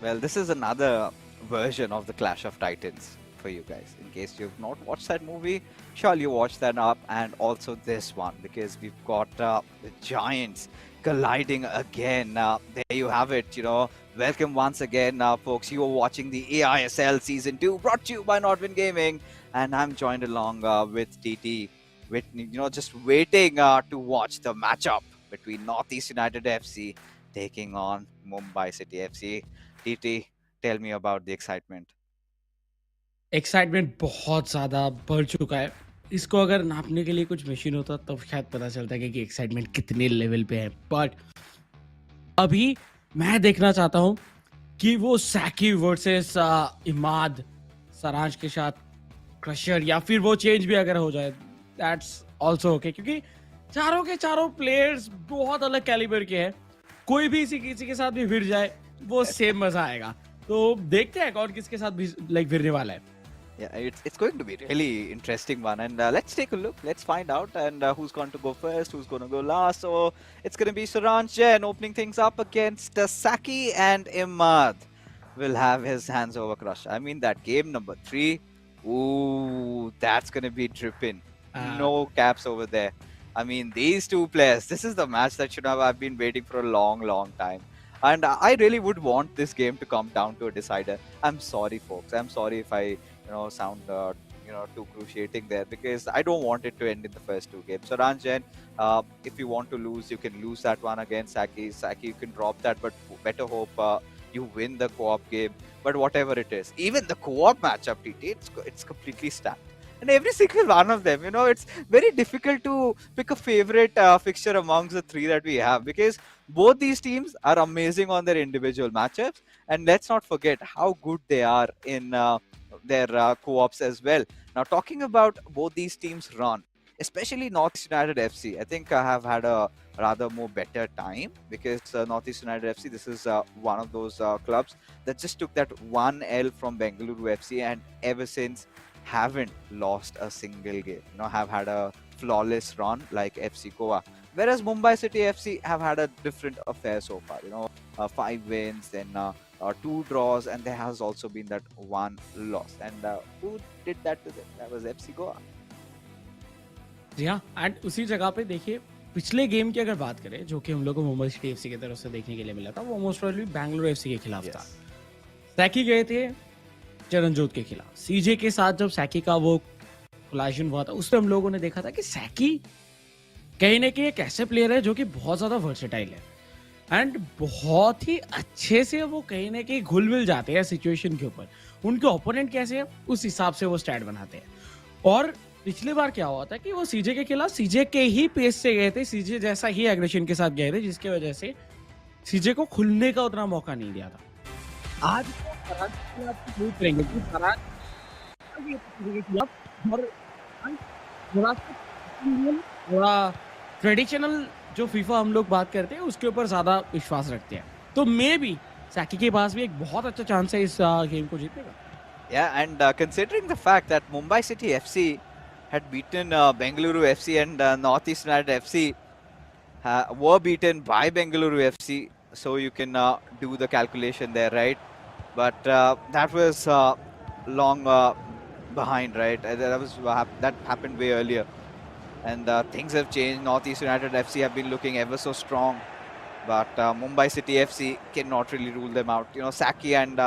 Well, this is another version of the Clash of Titans for you guys. In case you've not watched that movie, surely you watch that up, and also this one because we've got the giants colliding again. There you have it. Welcome once again, folks. You are watching the eISL Season 2, brought to you by Nordwin Gaming, and I'm joined along with TT, with just waiting to watch the matchup between Northeast United FC taking on Mumbai City FC. TT, tell me about the excitement. Excitement बहुत ज़्यादा बढ़ चुका है। इसको अगर नापने के लिए कुछ मशीन होता तब शायद पता चलता कि एक्साइटमेंट कितने लेवल पे है। बट अभी मैं देखना चाहता हूँ कि वो सैकी वर्सेस इमाद सराज के साथ क्रशर या फिर वो चेंज भी अगर हो जाए, दैट्स ऑल्सो ओके, क्योंकि चारों के चारों प्लेयर्स बहुत अलग कैलिबर के हैं। कोई भी किसी के साथ भी भिड़ जाए वो सेम मजा आएगा। तो देखते हैं कौन किसके साथ भी लाइक भिड़ने वाला है। Yeah, it's going to be really interesting one, and let's take a look. Let's find out, and who's going to go first, who's going to go last. So it's going to be Saranj Jain opening things up against Saki, and Imad will have his hands over Crush. I mean that game number 3. Ooh, that's going to be dripping. No caps over there. I mean, these two players. This is the match that I've been waiting for a long, long time. And I really would want this game to come down to a decider. I'm sorry, folks. I'm sorry if I sound too cruciating there, because I don't want it to end in the first two games. So Ranjan, if you want to lose, you can lose that one against Saki. You can drop that, but better hope you win the co-op game. But whatever it is, even the co-op matchup, TT, it's completely stacked. And every single one of them, it's very difficult to pick a favorite fixture amongst the three that we have, because both these teams are amazing on their individual matchups. And let's not forget how good they are in their co-ops as well. Now, talking about both these teams' run, especially Northeast United FC, I think I have had a rather more better time, because Northeast United FC, this is one of those clubs that just took that 1L from Bengaluru FC, and ever since haven't lost a single game. Have had a flawless run like FC Goa. Whereas Mumbai City FC have had a different affair so far. 5 wins, then 2 draws, and there has also been that 1 loss. And who did that to them? That was FC Goa. जी हाँ, and उसी जगह पे देखिए पिछले game की अगर बात करें जो कि हम लोग को मुंबई सिटी एफसी की तरफ से देखने के लिए मिला था, वो मोस्ट प्रोबेबली बैंगलोर एफसी के खिलाफ था। सैकी गए थे चरणजोत के खिलाफ। सीजे के साथ जब सैकी का वो कोलाजन हुआ था, उसमें हम लोगों ने देखा था कि सैकी कहीं ना कहीं एक ऐसे प्लेयर है जो कि बहुत ज़्यादा वर्सेटाइल है एंड बहुत ही अच्छे से वो कहीं ना कहीं घुल मिल जाते हैं सिचुएशन के ऊपर। उनके ओपोनेंट कैसे है उस हिसाब से वो स्टैट बनाते हैं। और पिछली बार क्या हुआ था कि वो सीजे के खिलाफ सीजे के ही पेस से गए थे, सीजे जैसा ही एग्रेशन के साथ गए थे, जिसकी वजह से सीजे को खुलने का उतना मौका नहीं दिया था। आज फरहान के खिलाफ तो करेंगे कि फरहान के खिलाफ और थोड़ा ट्रेडिशनल जो फीफा हम लोग बात करते हैं उसके ऊपर ज़्यादा विश्वास रखते हैं। तो मे बी सैकी के पास भी एक बहुत अच्छा चांस है इस गेम को जीतने का। Yeah, and considering the fact that Mumbai City FC had beaten Bengaluru FC, and Northeast United FC were beaten by Bengaluru FC, so you can do the calculation there, right? But that was long behind, right? That happened way earlier, and things have changed. Northeast United FC have been looking ever so strong, but Mumbai City FC cannot really rule them out. Saki and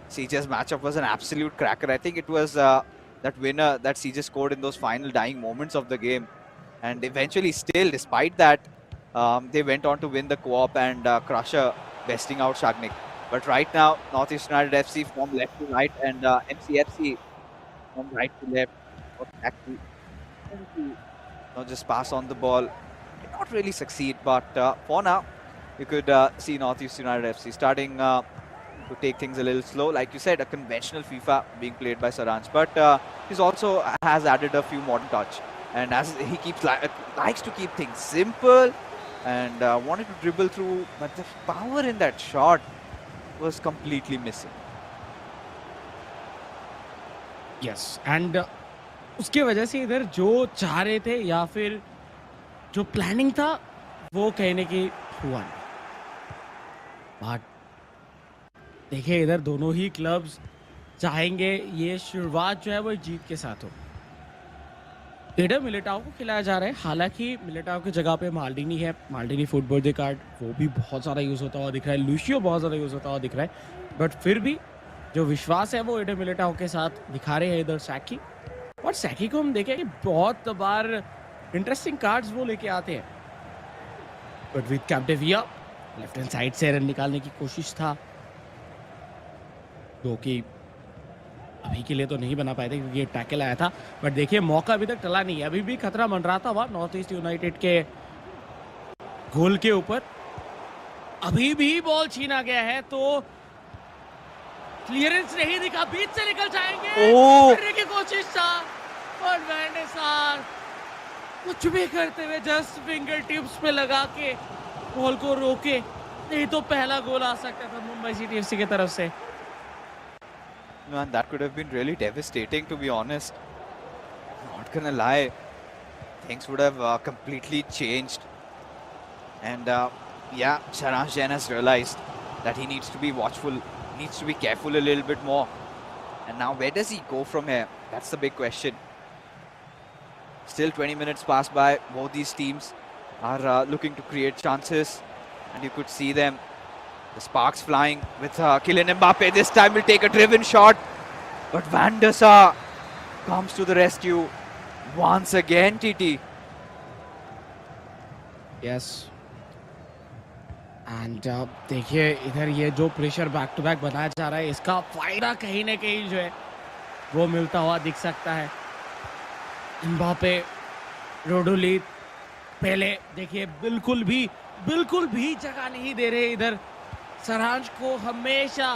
CJ's matchup was an absolute cracker. I think it was that winner that CJ scored in those final dying moments of the game, and eventually, still, despite that, they went on to win the co-op, and Crusher besting out Shagnik. But right now, Northeast United FC from left to right, and MCFC from right to left. Actually, just pass on the ball. Did not really succeed, but for now, you could see Northeast United FC starting to take things a little slow. Like you said, a conventional FIFA being played by Saranj, but he's also has added a few modern touch. And as he keeps likes to keep things simple, and wanted to dribble through, but the power in that shot was completely missing. Yes, and उसके वजह से इधर जो चाह रहे थे या फिर जो प्लानिंग था वो कहने की हुआ नहीं। बट देखिए इधर दोनों ही क्लब्स चाहेंगे ये शुरुआत जो है वो जीत के साथ हो। एडर मिलिटाओ को खिलाया जा रहा है, हालांकि मिलिटाओ की जगह पे माल्डिनी है। माल्डिनी फुटबॉल दे कार्ड वो भी बहुत ज़्यादा यूज़ होता हुआ दिख रहा है, लूशियो बहुत ज़्यादा यूज़ होता हुआ दिख रहा है, बट फिर भी जो विश्वास है वो एडर मिलिटाओ के साथ दिखा रहे हैं इधर सैकी। और सैकी को हम देखें कि बहुत बार इंटरेस्टिंग कार्ड्स वो लेके आते हैं, बट विद कैप्टेविया लेफ्ट हैंड साइड से रन निकालने की कोशिश था, जो कि अभी के लिए तो नहीं बना पाए थे क्योंकि ये टैकल आया था। बट देखिए मौका अभी तक टला नहीं है, अभी भी खतरा मंडराता हुआ नॉर्थ ईस्ट यूनाइटेड के गोल के ऊपर। अभी भी बॉल छीना गया है तो क्लियरेंस नहीं दिखा, बीच से निकल जाएंगे, करने की कोशिश था और वैन डे सार कुछ भी करते हुए जस्ट फिंगर टिप्स पे लगा के बॉल को रोके, नहीं तो पहला गोल आ सकता था मुंबई सिटी एफसी की तरफ से। Man, that could have been really devastating, to be honest. Not gonna lie, things would have completely changed. And yeah, Saransh Jain has realized that he needs to be watchful, needs to be careful a little bit more. And now, where does he go from here? That's the big question. Still 20 minutes pass by. Both these teams are looking to create chances, and you could see them. The sparks flying with Kylian Mbappe. This time will take a driven shot. But Van der Sar comes to the rescue once again, TT. Yes. And देखिए इधर ये जो pressure back to back बनाया जा रहा है, इसका फायदा कहीं ना कहीं जो है वो मिलता हुआ दिख सकता है। एम्बापे, रोडोली पहले देखिए बिल्कुल भी जगह नहीं दे रहे इधर। सरांश को हमेशा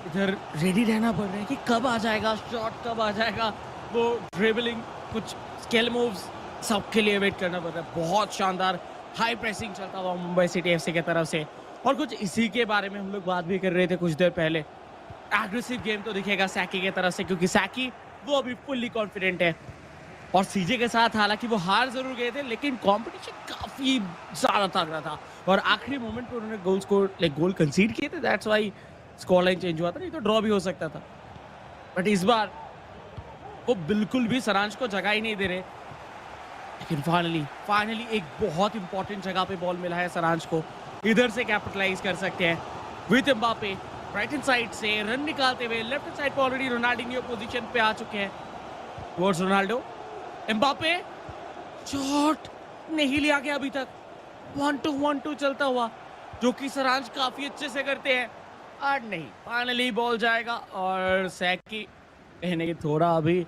इधर रेडी रहना पड़ रहा है कि कब आ जाएगा शॉट, कब आ जाएगा वो ड्रिबलिंग, कुछ स्किल मूव्स, सबके लिए वेट करना पड़ रहा है। बहुत शानदार हाई प्रेसिंग चलता हुआ मुंबई सिटी एफसी की तरफ से, और कुछ इसी के बारे में हम लोग बात भी कर रहे थे कुछ देर पहले। एग्रेसिव गेम तो दिखेगा सैकी की तरफ से, क्योंकि सैकी वो अभी फुल्ली कॉन्फिडेंट है। और सीजे के साथ हालांकि वो हार जरूर गए थे, लेकिन कंपटीशन काफी ज्यादा तगड़ा था और आखिरी मोमेंट पे उन्होंने गोल कंसीड किए थे, that's why score line change हुआ था, नहीं तो ड्रॉ भी हो सकता था। बट इस बार वो बिल्कुल भी सरांश को जगह ही नहीं दे रहे। लेकिन फाइनली एक बहुत इंपॉर्टेंट जगह पे बॉल मिला है सरांश को, इधर से कैपिटलाइज कर सकते हैं with Mbappe. Right hand side से रन निकालते हुए लेफ्ट हैंड साइड पे ऑलरेडी रोनाल्डिन्हो पोजीशन पे आ चुके हैं टुवर्ड्स रोनाल्डो। एम्बापे शॉट नहीं लिया गया अभी तक, 1-2 चलता हुआ, जो कि सरांश काफी अच्छे से करते हैं। और नहीं, फाइनली बॉल जाएगा और सैकी कहने की थोड़ा अभी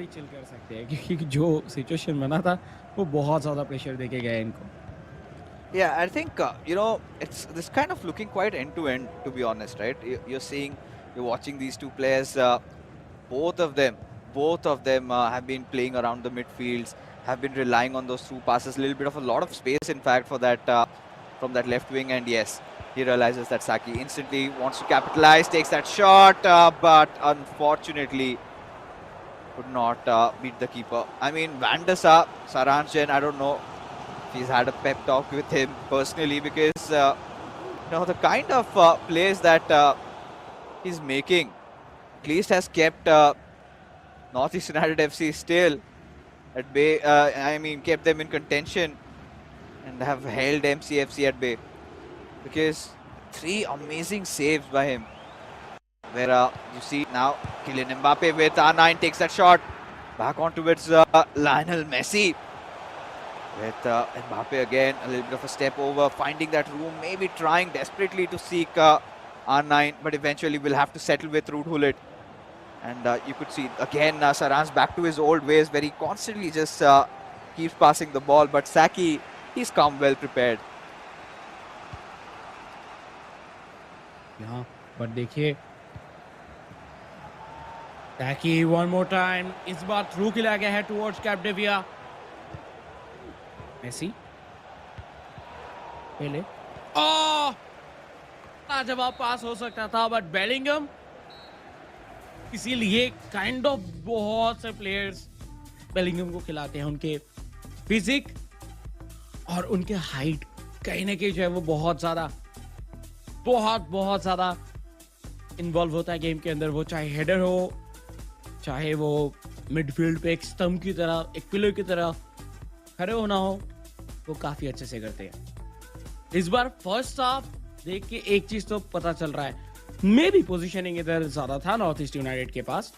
चिल कर सकते हैं, क्योंकि जो सिचुएशन बना था वो बहुत ज्यादा प्रेशर देके गया इनको। Yeah, I think it's this kind of looking quite end to end, to be honest, right? You're watching these two players. Both of them have been playing around the midfields, have been relying on those through passes, a lot of space, in fact, for that from that left wing. And yes, he realizes that Saki instantly wants to capitalize, takes that shot, but unfortunately could not beat the keeper. I mean, Van der Sar, Saransh Jain, I don't know if he's had a pep talk with him personally, because the kind of plays that he's making at least has kept Northeast United FC still at bay. Kept them in contention and have held MCFC at bay, because 3 amazing saves by him. Where you see now Kylian Mbappe with R9 takes that shot back on towards Lionel Messi. With Mbappe again, a little bit of a step over, finding that room, maybe trying desperately to seek R9, but eventually will have to settle with Ruud Gullit. And you could see again Saransh back to his old ways, where he constantly just keeps passing the ball. But Saki, he's come well prepared. Yeah, but देखिए Saki one more time, इस बार through खिलाया गया है towards कैप्टेविया। Messi पहले जवाब पास हो सकता था, बट बेलिंगम, इसीलिए काइंड ऑफ बहुत से प्लेयर्स बेलिंगम को खिलाते हैं। उनके फिजिक और उनके हाइट कहीं ना कहीं जो है वो बहुत ज्यादा बहुत बहुत ज्यादा इन्वॉल्व होता है गेम के अंदर, वो चाहे हेडर हो, चाहे वो मिडफील्ड पे एक स्तंभ की तरह, एक पिलर की तरह खड़े होना हो, वो काफी अच्छे से करते हैं। इस बार फर्स्ट हाफ देख के एक चीज तो पता चल रहा है, मे भी पोजीशनिंग इधर ज्यादा था नॉर्थ ईस्ट यूनाइटेड के पास,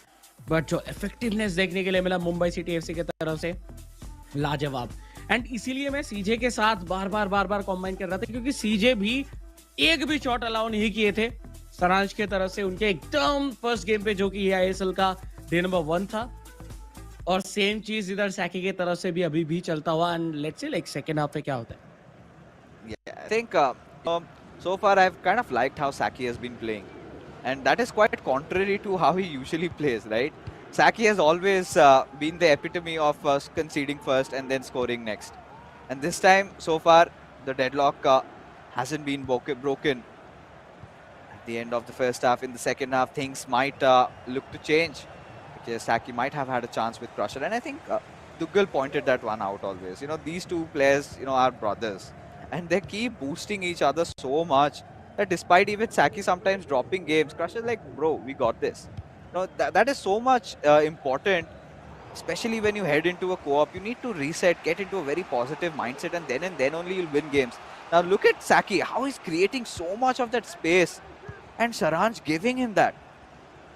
बट जो इफेक्टिवनेस देखने के लिए मिला मुंबई सिटी एफसी की तरफ से, लाजवाब। एंड इसीलिए मैं सीजे के साथ बार बार कॉम्बाइन कर रहा था, क्योंकि सीजे भी एक भी शॉट अलाउ नहीं किए थे सरांश के तरफ से उनके एकदम फर्स्ट गेम पे, जो कि eISL का डे नंबर 1 था। और सेम चीज इधर सैकी की तरफ से भी अभी भी चलता हुआ, and let's see like second half पे क्या होता है। Yeah, I think so far I've kind of liked how Saki has been playing, and that is quite contrary to how he usually plays, right? Saki has always been the epitome of conceding first and then scoring next. And this time, so far, the deadlock hasn't been broken. At the end of the first half, in the second half, things might look to change, because Saki might have had a chance with Crusher. And I think Dougal pointed that one out always. You know, these two players, you know, are brothers. And they keep boosting each other so much that despite even Saki sometimes dropping games, Crusher's like, bro, we got this. You know, that is so much important, especially when you head into a co-op. You need to reset, get into a very positive mindset, and then only you'll win games. Now look at Saki, how he's creating so much of that space, and Saranj giving him that.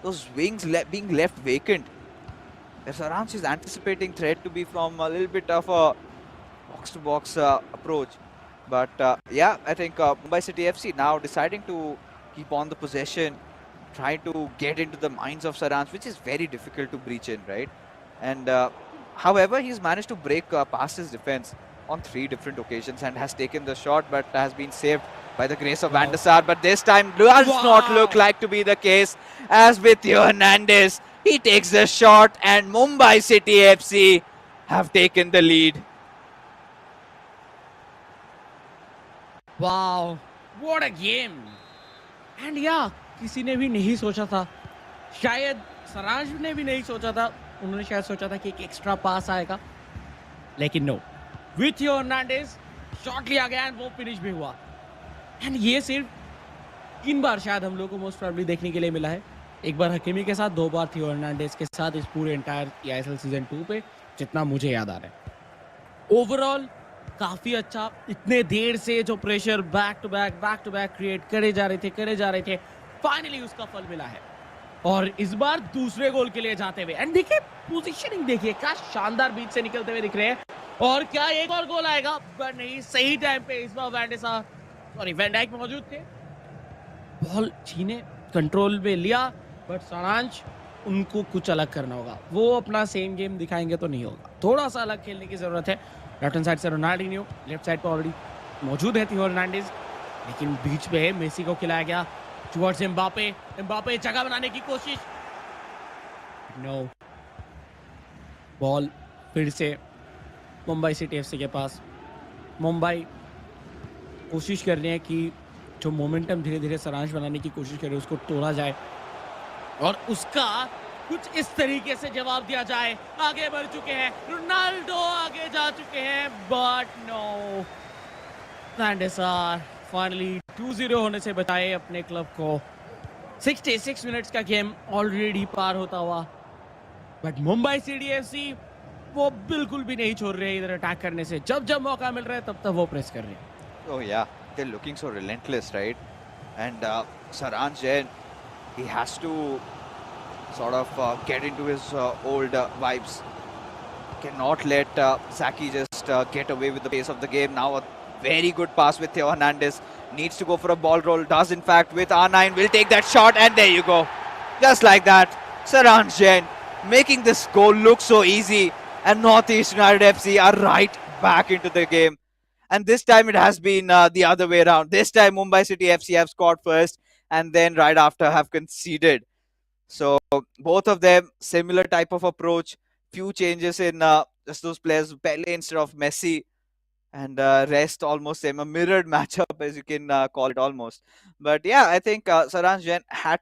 Those wings being left vacant. Saranj is anticipating threat to be from a little bit of a box-to-box approach. But yeah, I think Mumbai City FC now deciding to keep on the possession, trying to get into the minds of Saranj, which is very difficult to breach in, right? And however, he's managed to break past his defense on 3 different occasions and has taken the shot, but has been saved by the grace of Van der Sar. But this time does not look like to be the case, as with Theo Hernandez. He takes the shot and Mumbai City FC have taken the lead. Wow, what a game. And या, किसी ने भी नहीं सोचा था, शायद सराज ने भी नहीं सोचा था, उन्होंने शायद सोचा था कि एक एक्स्ट्रा पास आएगा, लेकिन no, with your Hernandez shot लिया गया एंड वो फिनिश भी हुआ। एंड ये सिर्फ 3 बार शायद हम लोग को मोस्ट प्रोबेबली देखने के लिए मिला है। एक बार हकीमी के साथ, 2 बार थियो हर्नांडेज के साथ इस पूरे एंटायर eISL सीजन 2 पे, जितना मुझे याद आ रहा है। ओवरऑल काफी अच्छा, इतने देर से जो pressure back to back create करे जा रहे थे, फाइनली उसका फल मिला है। और इस बार दूसरे गोल के लिए जाते हुए, एंड देखिए पोजीशनिंग, देखिए क्या शानदार बीच से निकलते हुए दिख रहे हैं। और क्या एक और गोल आएगा? पर नहीं, सही टाइम पे इस बार वैन डाइक मौजूद थे, बॉल छीने, कंट्रोल में लिया, बट सारांश उनको कुछ अलग करना होगा। वो अपना सेम गेम दिखाएंगे तो नहीं होगा, थोड़ा सा अलग खेलने की जरूरत है। लेफ्ट हैंड साइड से रोनाल्डिन्हो, लेफ्ट साइड पर ऑलरेडी मौजूद है थियो हर्नांडेज, लेकिन बीच पे मेसी को खिलाया गया टुवर्ड्स एम्बापे जगह बनाने की कोशिश, नो, बॉल फिर से मुंबई सिटी एफसी के पास। मुंबई कोशिश कर रहे हैं कि जो मोमेंटम धीरे धीरे सारांश बनाने की कोशिश कर रहे हैं उसको तोड़ा जाए और उसका कुछ इस तरीके से जवाब दिया जाए। आगे बढ़ चुके हैं, रोनाल्डो आगे जा चुके हैं, बट नो, वैन डर सार फाइनली 2-0 होने से बचाए अपने क्लब को। 66 मिनट्स का गेम ऑलरेडी पार होता हुआ, बट मुंबई सिटी एफसी वो बिल्कुल भी नहीं छोड़ रहे इधर अटैक करने से। जब जब मौका मिल रहा है तब तब वो प्रेस कर रहे हैं। Oh yeah, they're looking so relentless, right? And Saranj Jain, he has to sort of get into his old vibes. Cannot let Saki just get away with the pace of the game. Now a very good pass with Theo Hernandez. Needs to go for a ball roll. Does in fact with R9. Will take that shot and there you go. Just like that. Saranj Jain making this goal look so easy. And Northeast United FC are right back into the game. And this time it has been the other way around. This time Mumbai City FC have scored first and then right after have conceded. So both of them similar type of approach. Few changes in just those players. Pele instead of Messi, and rest almost same, a mirrored matchup as you can call it almost. But yeah, I think Saranj Jain had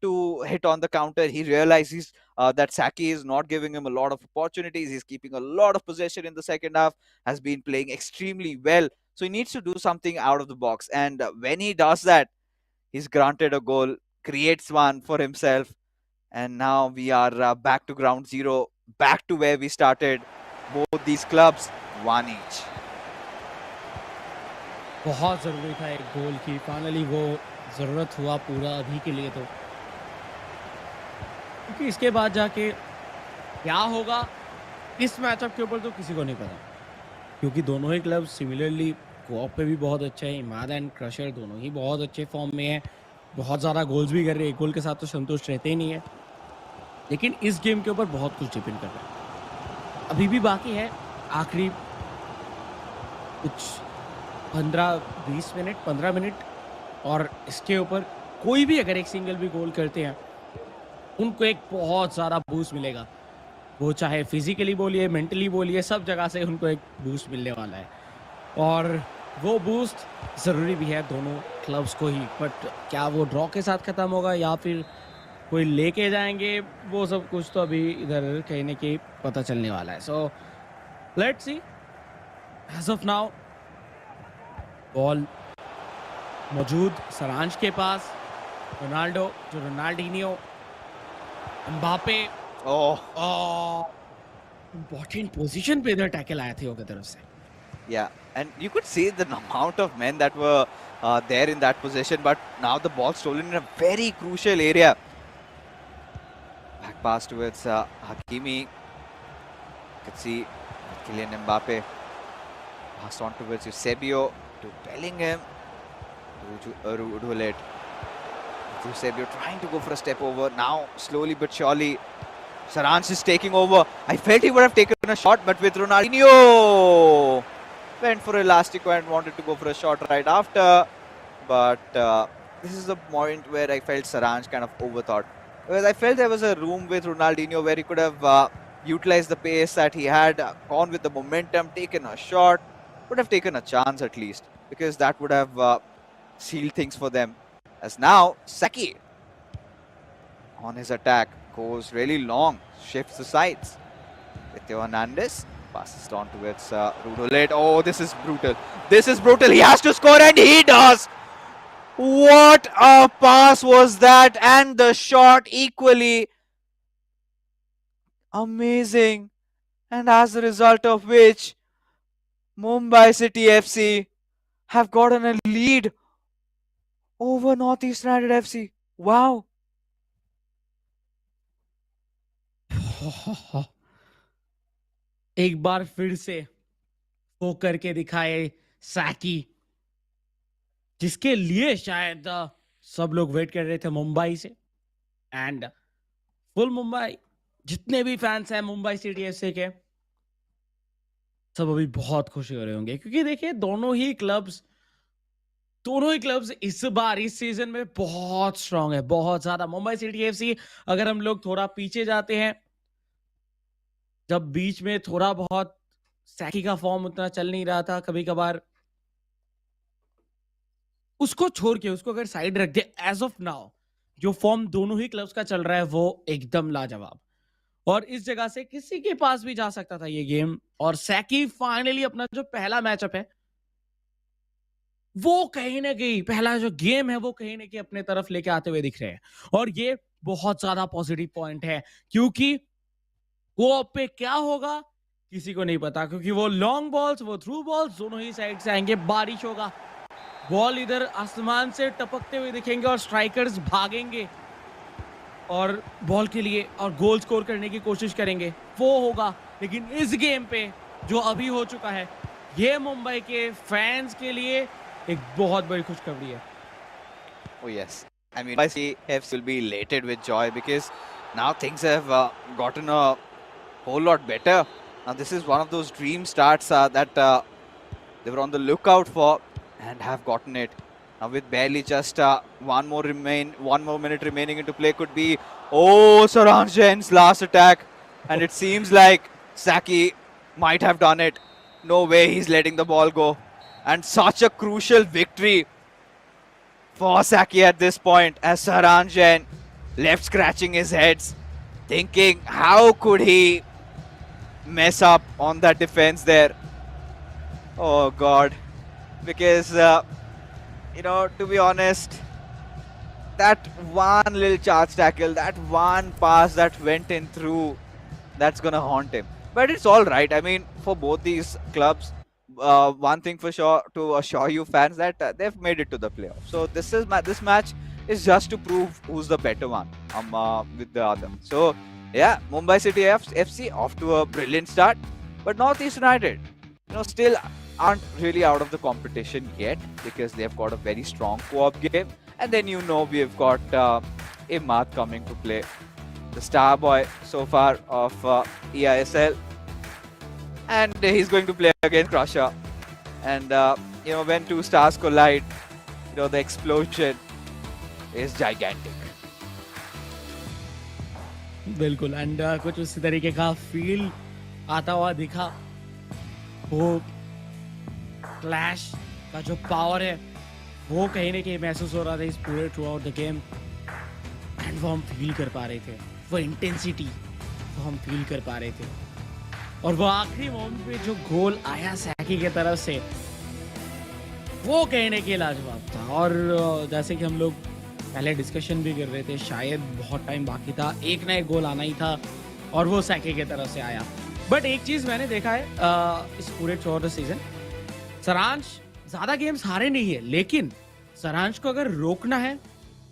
to hit on the counter. He realizes that Saki is not giving him a lot of opportunities. He's keeping a lot of possession in the second half, has been playing extremely well. So he needs to do something out of the box. And when he does that, he's granted a goal, creates one for himself. And now we are back to ground zero, back to where we started. Both these clubs, one each. बहुत ज़रूरी था एक गोल की, finally वो ज़रूरत हुआ पूरा अभी के लिए तो, क्योंकि इसके बाद जाके क्या होगा इस मैचअप के ऊपर तो किसी को नहीं पता, क्योंकि दोनों ही क्लब सिमिलरली कोऑप पे भी बहुत अच्छे हैं। इमाद एंड क्रशर दोनों ही बहुत अच्छे फॉर्म में हैं, बहुत ज़्यादा गोल्स भी कर रहे हैं, एक गोल के साथ तो संतुष्ट रहते ही नहीं है, लेकिन इस गेम के ऊपर बहुत कुछ डिपेंड कर रहा है। अभी भी बाकी है आखिरी कुछ 15-20 मिनट, 15 मिनट, और इसके ऊपर कोई भी अगर एक सिंगल भी गोल करते हैं उनको एक बहुत सारा बूस्ट मिलेगा, वो चाहे फिजिकली बोलिए, मेंटली बोलिए, सब जगह से उनको एक बूस्ट मिलने वाला है, और वो बूस्ट ज़रूरी भी है दोनों क्लब्स को ही। बट क्या वो ड्रॉ के साथ ख़त्म होगा या फिर कोई लेके जाएंगे, वो सब कुछ तो अभी इधर कहीं ना कहीं पता चलने वाला है। So let's see. As of now ball मौजूद सरांज के पास, रोनाल्डो जो रोनाल्डिनियो, एम्बापे, इम्पोर्टेंट पोजीशन पे इधर टैकल आया थे उनकी तरफ से। Yeah, and you could see the amount of men that were there in that position, but now the ball stolen in a very crucial area. Back pass towards Hakimi. You can see Kylian Mbappe passed on towards Eusebio to Bellingham to Rudolet. Eusebio trying to go for a step over. Now, slowly but surely, Saranj is taking over. I felt he would have taken a shot, but with Ronaldinho went for Elastico and wanted to go for a shot right after. But this is the point where I felt Saranj kind of overthought. Because I felt there was a room with Ronaldinho where he could have utilized the pace that he had, gone with the momentum, taken a shot, would have taken a chance at least, because that would have sealed things for them. As now, Saki on his attack goes really long, shifts the sides. Theo Hernandez passes on towards Rudolet. Oh, this is brutal. This is brutal. He has to score, and he does. What a pass was that, and the shot equally amazing. And as a result of which, Mumbai City FC have gotten a lead over Northeast United FC. Wow. एक बार फिर से वो करके दिखाए सैकी, जिसके लिए शायद सब लोग वेट कर रहे थे मुंबई से। एंड फुल मुंबई, जितने भी फैंस हैं मुंबई सिटी एफसी के, सब अभी बहुत खुशी हो रहे होंगे, क्योंकि देखिए दोनों ही क्लब्स इस बार इस सीजन में बहुत स्ट्रांग है, बहुत ज्यादा। मुंबई सिटी एफसी, अगर हम लोग थोड़ा पीछे जाते हैं, जब बीच में थोड़ा बहुत सैकी का फॉर्म उतना चल नहीं रहा था, कभी कभार उसको छोड़ के, उसको अगर साइड रख दे, एज ऑफ नाउ जो फॉर्म दोनों ही क्लब्स का चल रहा है वो एकदम लाजवाब, और इस जगह से किसी के पास भी जा सकता था ये गेम। और सैकी फाइनली अपना जो पहला मैचअप है वो कहीं ना कहीं, पहला जो गेम है वो कहीं ना कहीं अपने तरफ लेके आते हुए दिख रहे हैं, और ये बहुत ज्यादा पॉजिटिव पॉइंट है, क्योंकि वो पे क्या होगा किसी को नहीं पता, क्योंकि वो लॉन्ग बॉल्स, वो थ्रू बॉल्स दोनों ही साइड से आएंगे, बारिश होगा, बॉल इधर आसमान से टपकते हुए दिखेंगे और स्ट्राइकर्स भागेंगे और बॉल के लिए और गोल स्कोर करने की कोशिश करेंगे, वो होगा। लेकिन इस गेम पे जो अभी हो चुका है, ये मुंबई के फैंस के लिए एक बहुत बड़ी खुशखबरी है। Oh yes, I mean, CFs will be elated with joy because now things have gotten a whole lot better. Now this is one of those dream starts that they were on the lookout for and have gotten it. Now with barely just one more minute remaining into play, could be Saranjan's last attack, and it seems like Saki might have done it. No way he's letting the ball go, and such a crucial victory for Saki at this point, as Saranjan left scratching his heads, thinking how could he mess up on that defense there. Oh God. because to be honest, that one little charge tackle, that one pass that went in through, that's gonna haunt him. But it's all right. I mean, for both these clubs, one thing for sure to assure you fans that they've made it to the playoffs. So this match is just to prove who's the better one with the other. So yeah, Mumbai City FC off to a brilliant start, but Northeast United, still aren't really out of the competition yet because they've got a very strong co-op game, and then we've got Imad coming to play, the star boy so far of eISL, and he's going to play against Crusher. And when two stars collide, the explosion is gigantic. बिल्कुल and कुछ उसी तरीके का feel आता हुआ दिखा. वो clash का जो पावर है वो कहीं ना कहीं महसूस हो रहा था इस पूरे through out the game, and वो हम फील कर पा रहे थे. वो इंटेंसिटी वो हम फील कर पा रहे थे. और वो आखिरी मोमेंट पे जो गोल आया सैकी की तरफ से, वो कहीं ना कहीं लाजवाब था. और जैसे कि हम लोग पहले डिस्कशन भी कर रहे थे, शायद बहुत टाइम बाकी था, एक ना एक गोल आना ही था, और वो सैकी की तरफ से आया. बट एक चीज़ मैंने देखा है इस पूरे थ्रू आउट द सीजन, सारांश ज़्यादा गेम्स हारे नहीं है, लेकिन सारांश को अगर रोकना है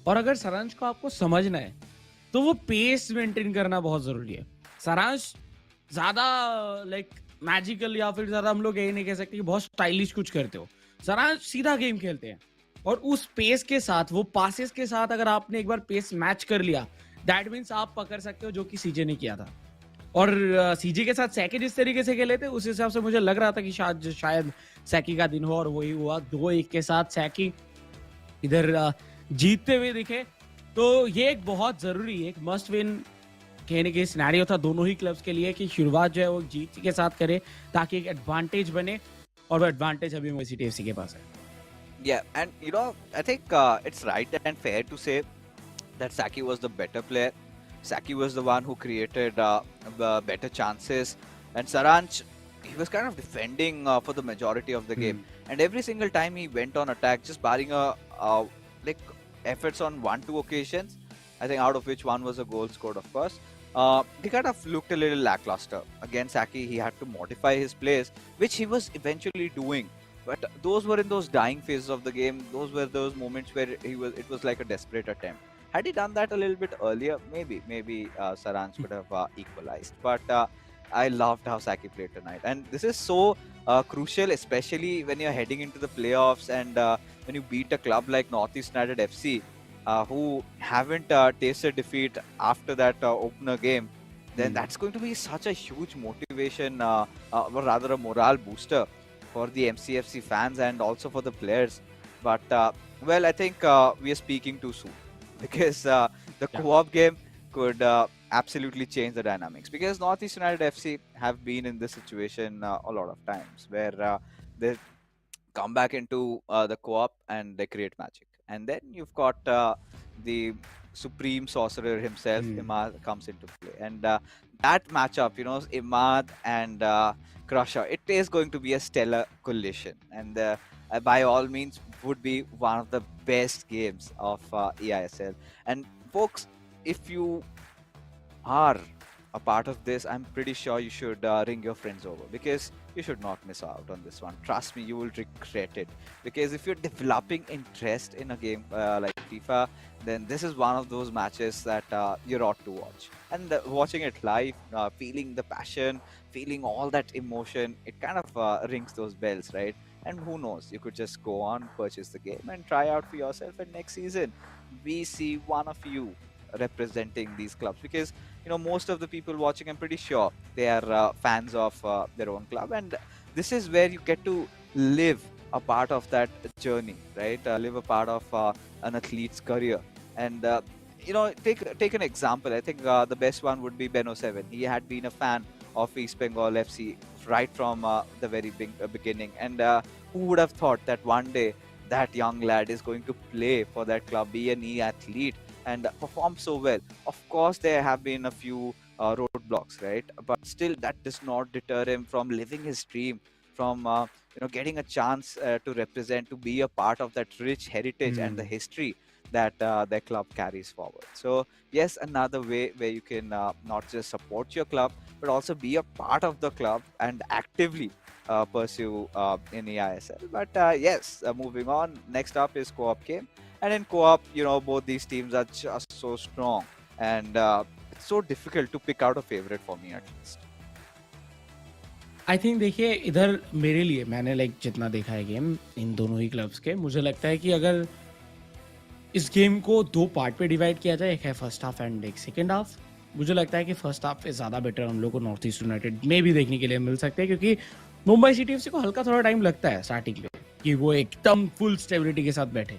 और अगर सारांश को आपको समझना है तो वो पेस मेंटेन करना बहुत ज़रूरी है. सारांश ज़्यादा लाइक मैजिकल या फिर ज़्यादा हम लोग यही नहीं कह सकते कि बहुत स्टाइलिश कुछ करते हो. सारांश सीधा गेम खेलते हैं, और उस पेस के साथ, वो पासेस के साथ अगर आपने एक बार पेस मैच कर लिया, दैट मीन्स आप पकड़ सकते हो, जो कि सीजे ने किया था. और सीजे के साथ सैकी जिस तरीके से खेले थे उस हिसाब से मुझे लग रहा था कि शायद सैकी का दिन हो, और वही हुआ. 2-1 के साथ सैकी इधर जीतते हुए दिखे. तो ये एक बहुत जरूरी, एक मस्ट विन कहने के सिनेरियो था दोनों ही क्लब्स के लिए कि शुरुआत जो है वो जीत के साथ करे ताकि एक एडवांटेज बने, और वो एडवांटेज अभी मुंबई सिटी एफसी के पास है. Yeah, and I think it's right and fair to say that Saki was the better player. Saki was the one who created better chances, and Saranch, he was kind of defending for the majority of the game. And every single time he went on attack, just barring like efforts on 1-2 occasions, I think out of which one was a goal scored, of course. He kind of looked a little lackluster. Again, Saki, he had to modify his plays, which he was eventually doing. But those were in those dying phases of the game. Those were those moments where it was like a desperate attempt. Had he done that a little bit earlier, maybe Saranch could have equalized. But I loved how Saki played tonight, and this is so crucial, especially when you're heading into the playoffs and when you beat a club like Northeast United FC, who haven't tasted defeat after that opener game. Then that's going to be such a huge motivation, or rather a morale booster for the MCFC fans and also for the players. But well, I think we are speaking too soon, because the co-op game could absolutely change the dynamics, because Northeast United FC have been in this situation a lot of times where they come back into the co-op and they create magic, and then you've got the supreme sorcerer himself, Imad, comes into play, and that matchup, Imad and Crusher, it is going to be a stellar collision, and by all means would be one of the best games of eISL. And folks, if you are a part of this, I'm pretty sure you should ring your friends over, because you should not miss out on this one. Trust me, you will regret it, because if you're developing interest in a game like FIFA, then this is one of those matches that you ought to watch. And watching it live, feeling the passion, feeling all that emotion, it kind of rings those bells, right? And who knows, you could just go on, purchase the game and try out for yourself, and next season we see one of you representing these clubs, because most of the people watching, I'm pretty sure they are fans of their own club, and this is where you get to live a part of that journey, right? Live a part of an athlete's career. And take an example. I think the best one would be Ben07. He had been a fan of East Bengal FC right from the very beginning, and who would have thought that one day that young lad is going to play for that club, be an athlete, and perform so well. Of course, there have been a few roadblocks, right? But still, that does not deter him from living his dream, from getting a chance to represent, to be a part of that rich heritage and the history that their club carries forward. So yes, another way where you can not just support your club, but also be a part of the club and actively pursue in eISL. But yes, moving on. Next up is co-op game, and in co-op, both these teams are just so strong, and it's so difficult to pick out a favorite for me at least. I think देखिए इधर मेरे लिए मैंने like जितना देखा है game in दोनों ही क्लब्स के, मुझे लगता है कि अगर इस गेम को दो पार्ट पे डिवाइड किया जाए, एक है फर्स्ट हाफ एंड एक सेकेंड हाफ, मुझे लगता है कि फर्स्ट हाफ पे ज़्यादा बेटर हम लोग को नॉर्थ ईस्ट यूनाइटेड में भी देखने के लिए मिल सकते हैं, क्योंकि मुंबई सिटी एफसी को हल्का थोड़ा टाइम लगता है स्टार्टिंग पे कि वो एकदम फुल स्टेबिलिटी के साथ बैठे,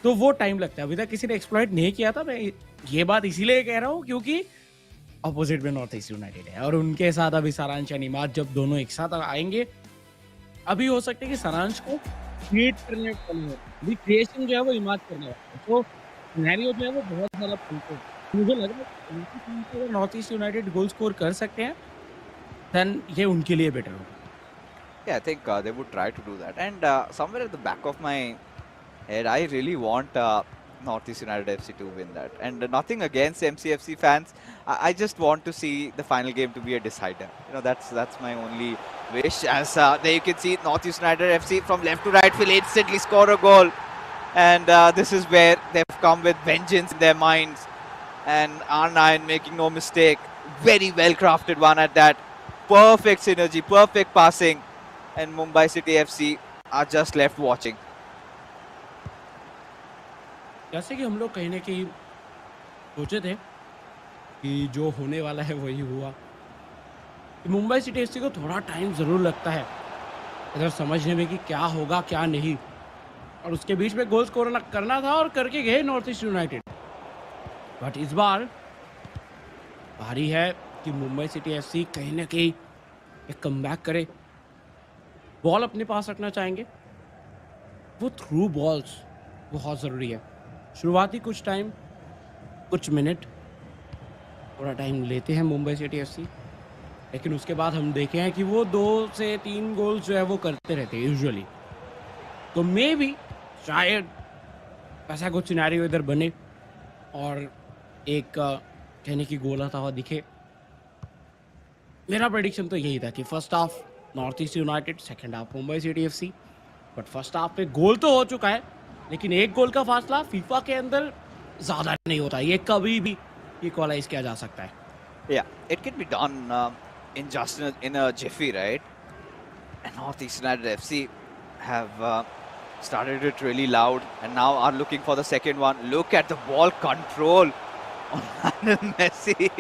तो वो टाइम लगता है। अभी तक किसी ने एक्सप्लॉइट नहीं किया था। मैं ये बात इसीलिए कह रहा हूँ क्योंकि अपोजिट में नॉर्थ ईस्ट यूनाइटेड है और उनके साथ अभी सारांश यानी इमाद जब दोनों एक साथ आएंगे, अभी हो सकता है कि सारांश को क्रिएट करने वाली है, क्रिएशन जो है वो इमाद करने वाला है, तो सिनेरियो जो है वो बहुत ज़्यादा फुलफिल। मुझे लग रहा है कि north East United goal score कर सकते हैं, देन ये उनके लिए बेटर होगा। Yeah, I think they would try to do that. And somewhere at the back of my head, I really want Northeast United FC to win that. And nothing against MCFC fans. I just want to see the final game to be a decider. That's my only wish. As there you can see Northeast United FC from left to right will instantly score a goal. And this is where they've come with vengeance in their minds. And R9 making no mistake. Very well crafted one at that. Perfect synergy, perfect passing. And Mumbai City FC are just left watching. जैसे कि हम लोग कहीं ना कहीं सोचे थे कि जो होने वाला है वही हुआ, मुंबई सिटी एफसी को थोड़ा टाइम ज़रूर लगता है इधर समझने में कि क्या होगा क्या नहीं, और उसके बीच में गोल स्कोर करना था और करके गए नॉर्थ ईस्ट यूनाइटेड। बट इस बार भारी है कि मुंबई सिटी एफसी कहीं ना कहीं एक कमबैक करे, बॉल अपने पास रखना चाहेंगे, वो थ्रू बॉल्स बहुत ज़रूरी है। शुरुआती कुछ टाइम, कुछ मिनट थोड़ा टाइम लेते हैं मुंबई सिटी एफसी, लेकिन उसके बाद हम देखे हैं कि वो 2 से 3 गोल जो है वो करते रहते हैं यूजुअली। तो मे बी शायद ऐसा कुछ सिनेरियो इधर बने और एक कहने की गोल आता हुआ दिखे। मेरा प्रेडिक्शन तो यही था कि first half north East United, second half Mumbai city FC. But first half पे गोल तो हो चुका है, लेकिन एक गोल का फासला फीफा के अंदर ज़्यादा नहीं होता, ये कभी भी इक्वलाइज किया जा सकता है। Yeah, it can be done in just in a jiffy, right? And Northeast United FC have started it really loud and now are looking for the second one. Look at the ball control on Lionel Messi.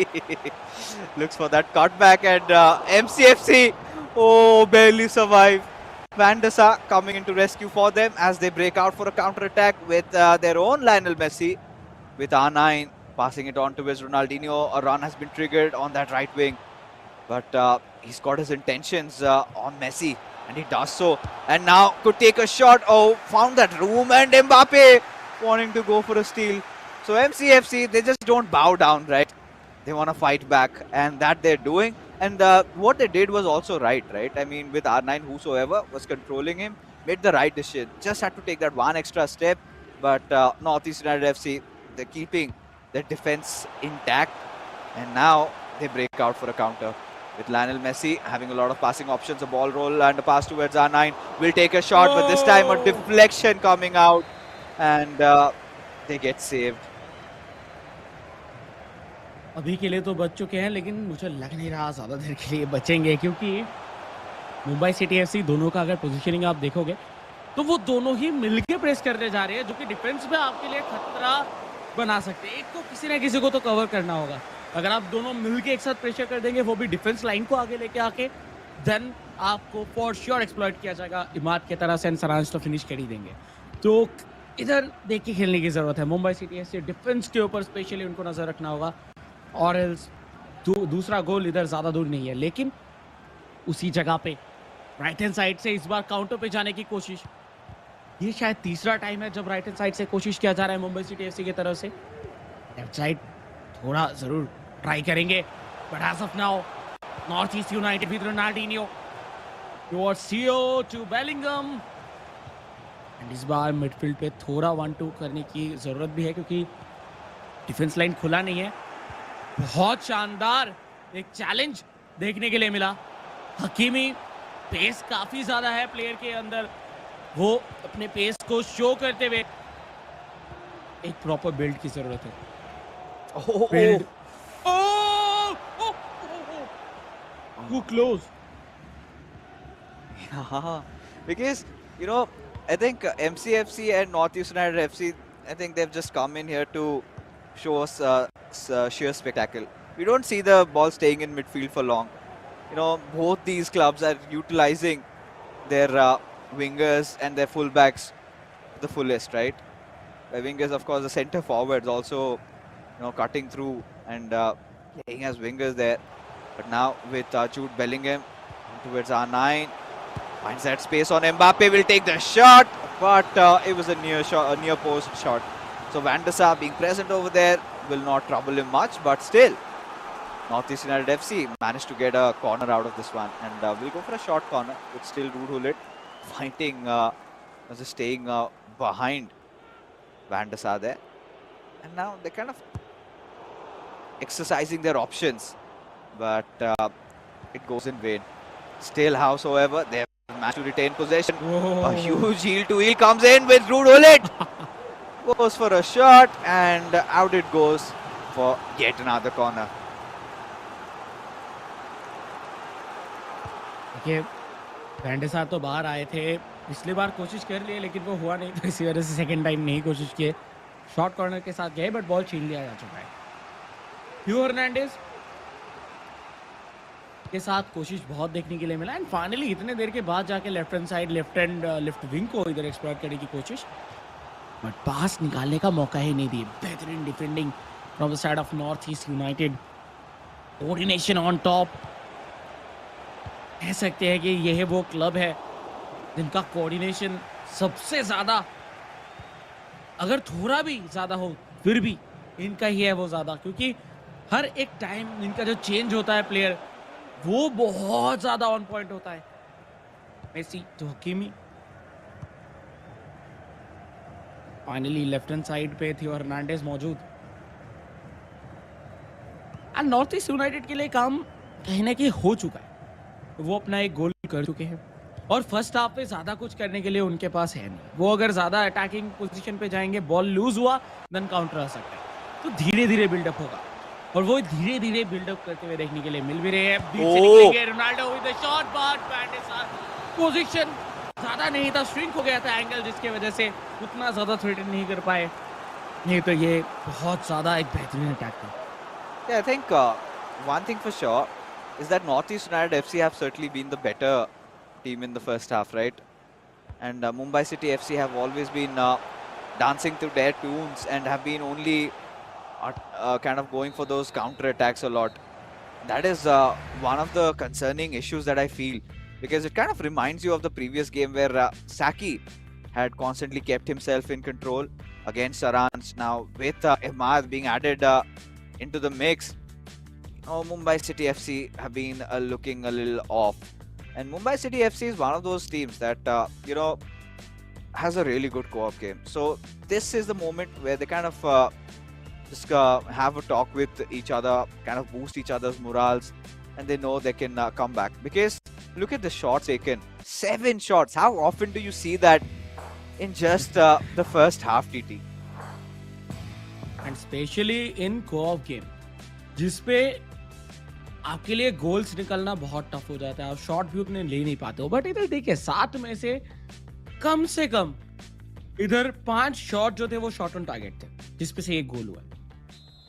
Looks for that cutback and MCFC, oh, barely survive. Van der Sar coming into rescue for them as they break out for a counter-attack with their own Lionel Messi, with R9 passing it on to his Ronaldinho. A run has been triggered on that right wing, but he's got his intentions on Messi, and he does so. And now could take a shot. Oh, found that room, and Mbappe wanting to go for a steal. So MCFC, they just don't bow down, right? They want to fight back, and that they're doing. And what they did was also right? I mean, with R9, whosoever was controlling him, made the right decision. Just had to take that one extra step. But Northeast United FC, they're keeping their defense intact. And now they break out for a counter. With Lionel Messi having a lot of passing options, a ball roll and a pass towards R9. Will take a shot, but this time a deflection coming out. And they get saved. अभी के लिए तो बच चुके हैं, लेकिन मुझे लग नहीं रहा ज़्यादा देर के लिए बचेंगे, क्योंकि मुंबई सिटी एफसी दोनों का अगर पोजीशनिंग आप देखोगे तो वो दोनों ही मिलके प्रेस करने जा रहे हैं, जो कि डिफेंस में आपके लिए खतरा बना सकते हैं। एक को किसी ना किसी को तो कवर करना होगा। अगर आप दोनों मिलके एक साथ प्रेशर कर देंगे, वो भी डिफेंस लाइन को आगे लेके आके, देन आपको फॉर श्योर एक्सप्लॉइट किया जाएगा इमाद की तरह से, सारांश तो फिनिश कर ही देंगे। तो इधर देख के खेलने की ज़रूरत है। मुंबई सिटी एफसी डिफेंस के ऊपर स्पेशली उनको नज़र रखना होगा, और एल्स दूसरा गोल इधर ज़्यादा दूर नहीं है। लेकिन उसी जगह पे राइट हैंड साइड से इस बार काउंटर पे जाने की कोशिश, ये शायद तीसरा टाइम है जब राइट हैंड साइड से कोशिश किया जा रहा है मुंबई सिटी एफसी की तरफ से। लेफ्ट साइड थोड़ा ज़रूर ट्राई करेंगे, but as of now North East United with Ronaldinho towards Theo to Bellingham. And इस बार मिडफील्ड पे थोड़ा 1-2 करने की ज़रूरत भी है क्योंकि डिफेंस लाइन खुला नहीं है. बहुत शानदार एक चैलेंज देखने के लिए मिला. हकीमी पेस काफ़ी ज़्यादा है प्लेयर के अंदर, वो अपने पेस को शो करते हुए एक प्रॉपर बिल्ड की ज़रूरत है. बिल्ड वो close. Yeah, because you know, I think MCFC and Northeast United FC, I think they've just come in here to show us sheer spectacle. We don't see the ball staying in midfield for long. You know, both these clubs are utilizing their wingers and their fullbacks to the fullest, right? The wingers, of course, the centre forwards also, you know, cutting through and playing as wingers there. But now with Jude Bellingham towards R9, finds that space on Mbappe, will take the shot, but it was a near shot, a near post shot. So Van der Sar being present over there will not trouble him much, but still, Northeast United FC managed to get a corner out of this one, and we'll go for a short corner with still Ruud Gullit fighting, just staying behind Van der Sar there, and now they're kind of exercising their options, but it goes in vain. Still, howsoever, they have managed to retain possession. Whoa. A huge heel-to-heel comes in with Ruud Gullit. Goes for a shot, and out it goes for yet another corner. देखिए van de सार तो बाहर आए थे, पिछली बार कोशिश कर लिए लेकिन वो हुआ नहीं, तो इसी वजह से सेकंड टाइम नहीं कोशिश किए. शॉर्ट कॉर्नर के साथ गए बट बॉल छीन लिया जा चुका है. ह्यू हर्नांडेज के साथ कोशिश बहुत देखने के लिए मिला एंड फाइनली इतने देर के बाद जाके left hand side left wing को इधर एक्सप्लॉइट करने की कोशिश, बट पास निकालने का मौका ही नहीं दिए. बेहतरीन defending from the side of north East United. Coordination on top. कह सकते हैं कि यह वो क्लब है जिनका कोऑर्डिनेशन सबसे ज़्यादा, अगर थोड़ा भी ज़्यादा हो फिर भी इनका ही है वो ज़्यादा, क्योंकि हर एक टाइम इनका जो चेंज होता है प्लेयर वो बहुत ज़्यादा ऑन पॉइंट होता है. मेसी तो Hakimi. Finally left hand side पे थियो हर्नांडेज मौजूद. एंड नॉर्थ ईस्ट यूनाइटेड के लिए काम कहीं ना कहीं हो चुका है. वो अपना एक गोल कर चुके हैं और फर्स्ट हाफ पे ज़्यादा कुछ करने के लिए उनके पास है नहीं. वो अगर ज़्यादा अटैकिंग पोजीशन पे जाएंगे, बॉल लूज हुआ, देन काउंटर आ सकता है. तो धीरे धीरे बिल्डअप होगा और वो धीरे धीरे बिल्डअप करते हुए देखने के लिए मिल भी रहे हैं. बीच से निकलेंगे Ronaldo with the shot, but van de Sar position ज़्यादा नहीं था, श्रिंक हो गया था एंगल, जिसके वजह से उतना ज़्यादा थ्रेटन नहीं कर पाए. नहीं तो ये बहुत ज़्यादा एक बेहतरीन अटैक था. Yeah, I think one thing for sure is that Northeast United FC have certainly been the better team in the first half, right? And Mumbai City FC have always been dancing to their tunes and have been only kind of going for those counter attacks a lot. That is one of the concerning issues that I feel, because it kind of reminds you of the previous game where Saki had constantly kept himself in control against Saranj. Now with Ahmad being added into the mix, Mumbai City FC have been looking a little off, and Mumbai City FC is one of those teams that you know, has a really good co-op game. So this is the moment where they kind of just have a talk with each other, kind of boost each other's morals, and they know they can come back. Because look at the shots taken, 7 shots. How often do you see that in just the first half, TT? And specially in co-op game जिसपे आपके लिए goals निकलना बहुत tough हो जाता है, आप shot भी उतने ले नहीं पाते हो. बट इधर देखिए 7 में से कम इधर 5 शॉट जो थे वो शॉट ऑन टारगेट थे, जिसपे से एक गोल हुआ.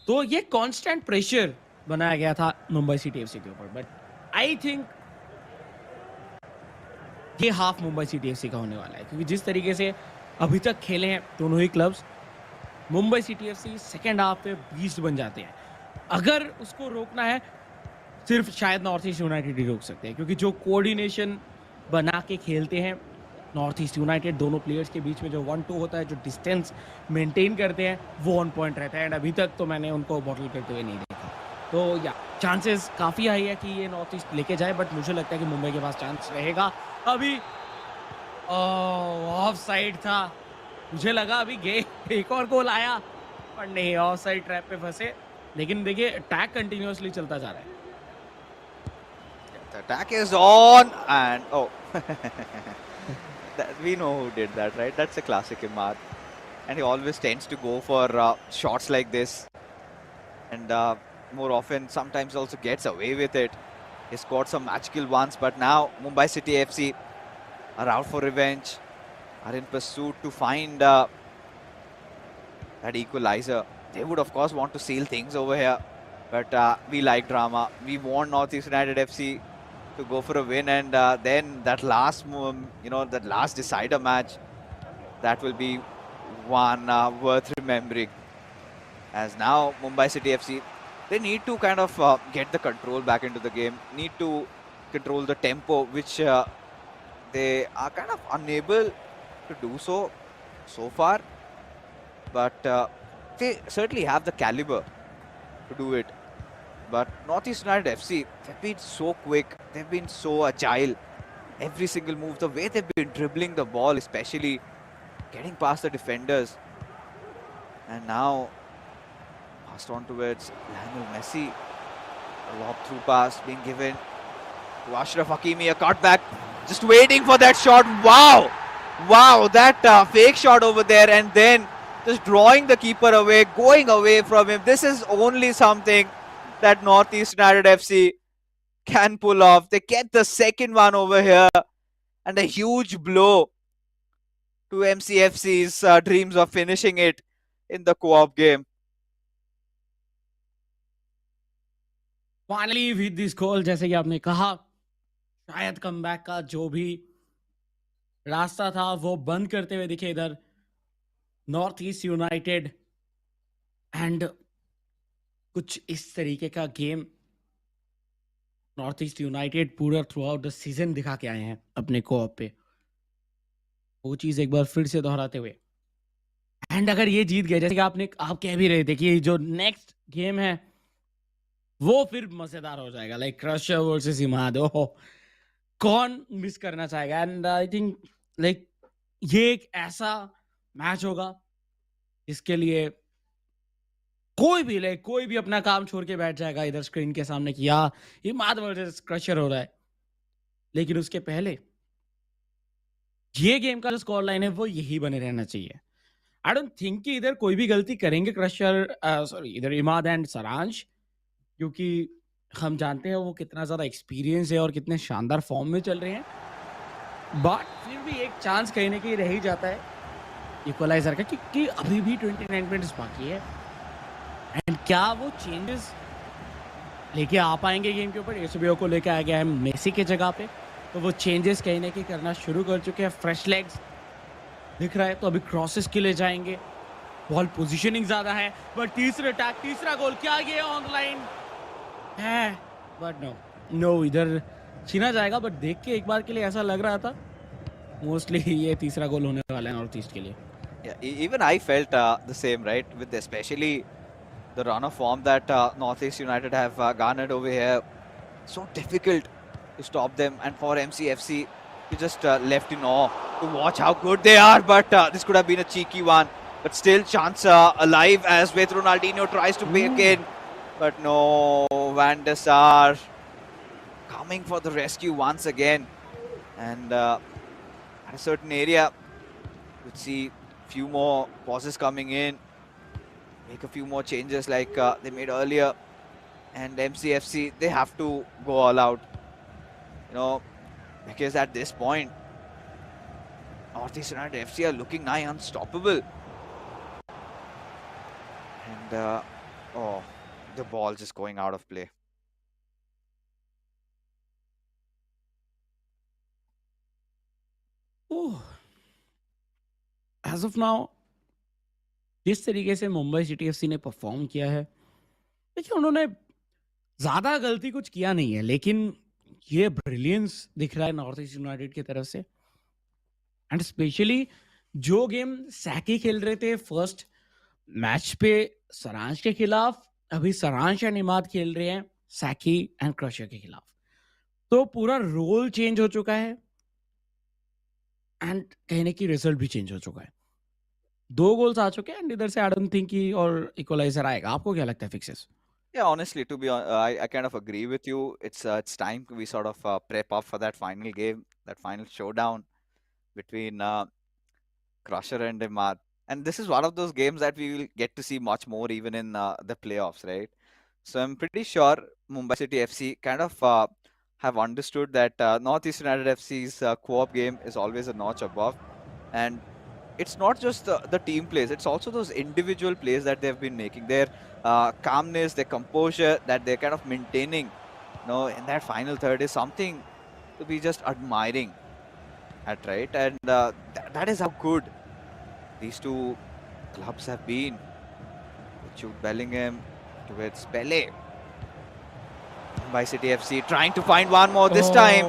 तो ये कांस्टेंट प्रेशर बनाया गया था मुंबई सिटी एफसी के ऊपर. बट आई थिंक ये हाफ मुंबई सिटी एफसी का होने वाला है, क्योंकि जिस तरीके से अभी तक खेले हैं दोनों ही clubs, Mumbai city FC second half पे बीस्ट बन जाते हैं. अगर उसको रोकना है सिर्फ शायद नॉर्थ ईस्ट यूनाइटेड ही रोक सकते हैं, क्योंकि जो कोऑर्डिनेशन बना के खेलते हैं नॉर्थ ईस्ट यूनाइटेड, दोनों प्लेयर्स के बीच में जो 1-2 होता है, जो डिस्टेंस मेंटेन करते हैं, वो ऑन पॉइंट रहता है. एंड अभी तक तो मैंने उनको बॉटल करते हुए नहीं देखा. तो या चांसेस काफी हाई है कि ये नॉर्थ ईस्ट लेके जाए, बट मुझे लगता है कि मुंबई के पास चांस रहेगा। अभी ऑफ साइड था, मुझे लगा अभी एक और गोल आया, पर नहीं, ऑफ साइड ट्रैप पे फंसे। लेकिन देखिए अटैक कंटिन्यूअसली चलता जा रहा है। The attack is on, and oh, we know who did that, right? That's a classic Imad, and he always tends to go for shots like this, and more often, sometimes also gets away with it. He scored some magical ones, but now Mumbai City FC are out for revenge, are in pursuit to find that equalizer. They would, of course, want to seal things over here, but we like drama. We want Northeast United FC to go for a win, and then that last, that last decider match, that will be one worth remembering. As now Mumbai City FC, they need to kind of get the control back into the game, need to control the tempo, which they are kind of unable to do so far, but they certainly have the caliber to do it. But Northeast United FC, they've been so quick, they've been so agile. Every single move, the way they've been dribbling the ball, especially getting past the defenders. And now, passed on towards Lionel Messi. A lob through pass being given to Ashraf Hakimi, a cutback. Just waiting for that shot. Wow! Wow, that fake shot over there, and then just drawing the keeper away, going away from him. This is only something that Northeast United FC can pull off. They get the second one over here, and a huge blow to MCFC's dreams of finishing it in the co-op game. Finally with this goal, जैसे कि आपने कहा, शायद comeback का जो भी रास्ता था वो बंद करते हुए दिखे इधर नॉर्थ ईस्ट यूनाइटेड। एंड कुछ इस तरीके का गेम नॉर्थ ईस्ट यूनाइटेड पूरा थ्रू आउट द सीजन दिखा के आए हैं अपने कोऑप पे, वो चीज एक बार फिर से दोहराते हुए। एंड अगर ये जीत गए, जैसे कि आप कह भी रहे थे कि जो नेक्स्ट गेम है वो फिर मजेदार हो जाएगा, लाइक क्रशर वर्सेस इमाद। ओहो, कौन मिस करना चाहेगा? एंड आई थिंक लाइक ये एक ऐसा मैच होगा जिसके लिए कोई भी अपना काम छोड़ के बैठ जाएगा इधर स्क्रीन के सामने कि यार इमाद वर्सेस क्रशर हो रहा है। लेकिन उसके पहले ये गेम का जो स्कोर लाइन है वो यही बने रहना चाहिए। आई डोंट थिंक कि इधर कोई भी गलती करेंगे क्रशर, सॉरी इधर इमाद एंड सारांश, क्योंकि हम जानते हैं वो कितना ज्यादा एक्सपीरियंस है और कितने शानदार फॉर्म में चल रहे हैं। बट फिर भी एक चांस कहीं ना कहीं रह ही जाता है इक्वलाइजर का, क्योंकि अभी भी 29 मिनट्स बाकी है। एंड क्या वो चेंजेस लेके आ पाएंगे गेम के ऊपर? एसबीओ को लेके आ गया है मेसी के जगह पे, तो वो चेंजेस कहीं ना कहीं करना शुरू कर चुके हैं। फ्रेश लेग्स दिख रहा है, तो अभी क्रॉसेस के लिए जाएंगे। बॉल पोजीशनिंग ज्यादा है, बट तीसरा गोल क्या ये ऑन लाइन है? बट नो इधर छीना जाएगा। बट देख के एक बार के लिए ऐसा लग रहा था मोस्टली ये तीसरा गोल होने वाला है नॉर्थ ईस्ट के लिए। Yeah, even I felt the same, right? With especially the run of form that Northeast United have garnered over here. So difficult to stop them, and for MCFC, you just left in awe to watch how good they are. But this could have been a cheeky one. But still, chance alive as with Ronaldinho tries to break in. But no, Van der Sar coming for the rescue once again. And at a certain area, you'd see few more pauses coming in, make a few more changes like they made earlier. And MCFC, they have to go all out, because at this point, Northeast United FC are looking nigh unstoppable. And the ball just going out of play. As of now जिस तरीके से Mumbai city FC ने perform किया है, देखिए उन्होंने ज्यादा गलती कुछ किया नहीं है, लेकिन ये ब्रिलियंस दिख रहा है नॉर्थ ईस्ट यूनाइटेड की तरफ से। एंड स्पेशली जो गेम सैकी खेल रहे थे फर्स्ट मैच पे सरांश के खिलाफ, अभी सारांश एंड इमाद खेल रहे हैं सैकी एंड क्रशर के खिलाफ, तो पूरा रोल चेंज हो चुका है एंड कहने की रिजल्ट भी चेंज हो चुका है। 2 गोल्स आ चुके हैं एंड इधर से आई डोंट थिंक कि और इक्वलाइजर आएगा। आपको क्या लगता है fixes? Yeah, honestly, to be I kind of agree with you. It's time we sort of prep up for that final game, that final showdown between Crusher and Imad. And this is one of those games that we will get to see much more even in the playoffs, right? So I'm pretty sure Mumbai City FC kind of have understood that Northeast United FC's co-op game is always a notch above. And it's not just the team plays, it's also those individual plays that they've been making. Their calmness, their composure that they're kind of maintaining, in that final third is something to be just admiring at, right? And that is how good these two clubs have been. With Jude Bellingham towards Pele. Mumbai City FC trying to find one more this time.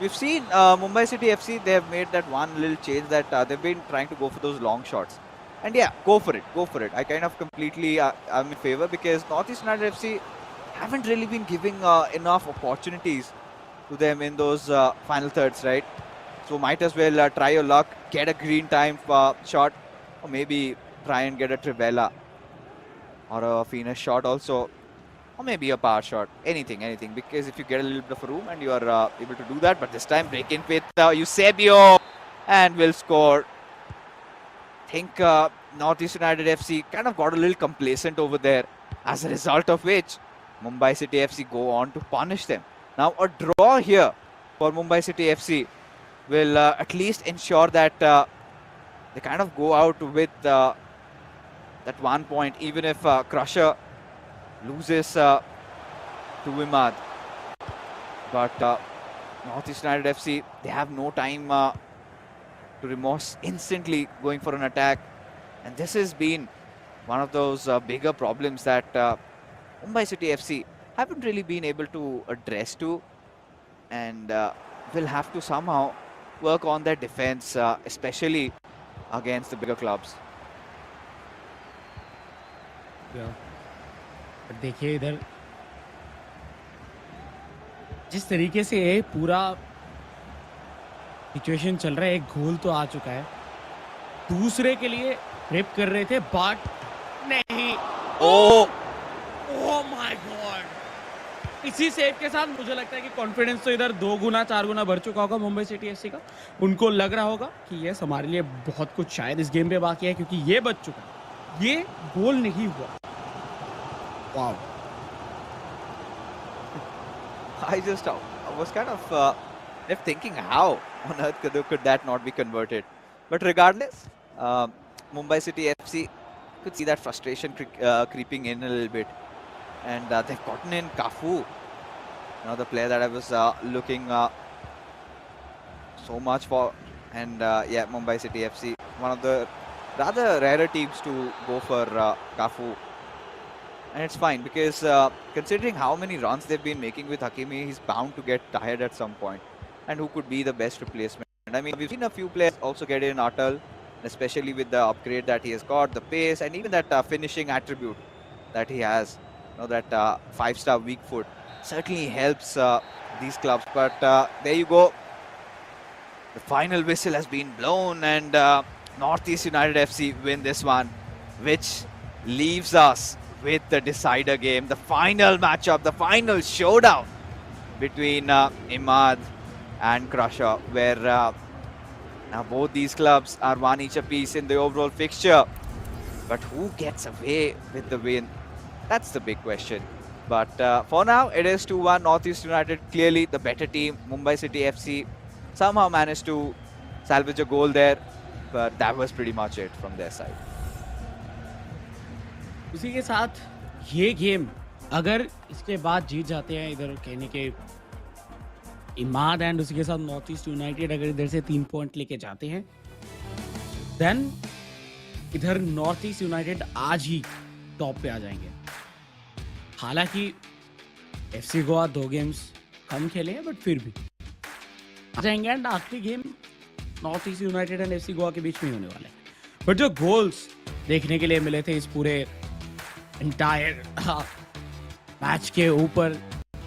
We've seen Mumbai City FC, they have made that one little change that they've been trying to go for those long shots. And yeah, go for it, go for it. I kind of completely I'm in favor because Northeast United FC haven't really been giving enough opportunities to them in those final thirds, right? So might as well try your luck, get a green time shot, or maybe try and get a Trivela or a Phoenix shot also. Or maybe a power shot, anything, because if you get a little bit of room and you are able to do that, but this time break in with Eusebio and will score. I think Northeast United FC kind of got a little complacent over there, as a result of which Mumbai City FC go on to punish them. Now a draw here for Mumbai City FC will at least ensure that they kind of go out with that 1 point, even if Crusher loses to Imad. But Northeast United FC, they have no time to remorse, instantly going for an attack. And this has been one of those bigger problems that Mumbai City FC haven't really been able to address to, and will have to somehow work on their defense, especially against the bigger clubs. देखिए इधर जिस तरीके से ये पूरा situation चल रहा है, एक गोल तो आ चुका है, दूसरे के लिए रिप कर रहे थे बट नहीं। ओह माय गॉड! इसी सेव के साथ मुझे लगता है कि कॉन्फिडेंस तो इधर 2 गुना 4 गुना बढ़ चुका होगा मुंबई सिटी एफसी का। उनको लग रहा होगा कि यस हमारे लिए बहुत कुछ शायद इस गेम पे बाकी है, क्योंकि ये बच चुका है, ये गोल नहीं हुआ। Wow. I was kind of left thinking how on earth could that not be converted. But regardless, Mumbai City FC could see that frustration creeping in a little bit. And they've gotten in Cafu, the player that I was looking so much for. And yeah, Mumbai City FC, one of the rather rarer teams to go for Cafu. And it's fine because considering how many runs they've been making with Hakimi, he's bound to get tired at some point. And who could be the best replacement? I mean, we've seen a few players also get in Atal, especially with the upgrade that he has got, the pace, and even that finishing attribute that he has. That 5-star weak foot certainly helps these clubs. But there you go. The final whistle has been blown, and Northeast United FC win this one, which leaves us with the decider game, the final matchup, the final showdown between Imad and Crusher, where now both these clubs are one each apiece in the overall fixture. But who gets away with the win? That's the big question. But for now, it is 2-1 Northeast United, clearly the better team. Mumbai City FC somehow managed to salvage a goal there, but that was pretty much it from their side. उसी के साथ ये game अगर इसके बाद जीत जाते हैं इधर कहने के इमाद एंड उसी के साथ नॉर्थ ईस्ट यूनाइटेड अगर इधर से 3 पॉइंट लेके जाते हैं, देन इधर नॉर्थ ईस्ट यूनाइटेड आज ही टॉप पे आ जाएंगे। हालांकि एफसी गोवा 2 गेम्स कम खेले हैं, बट फिर भी आ जाएंगे। एंड आखिरी game north East United and FC Goa के बीच में होने वाला है। बट जो गोल्स देखने के लिए मिले थे इस पूरे इंटायर मैच के ऊपर।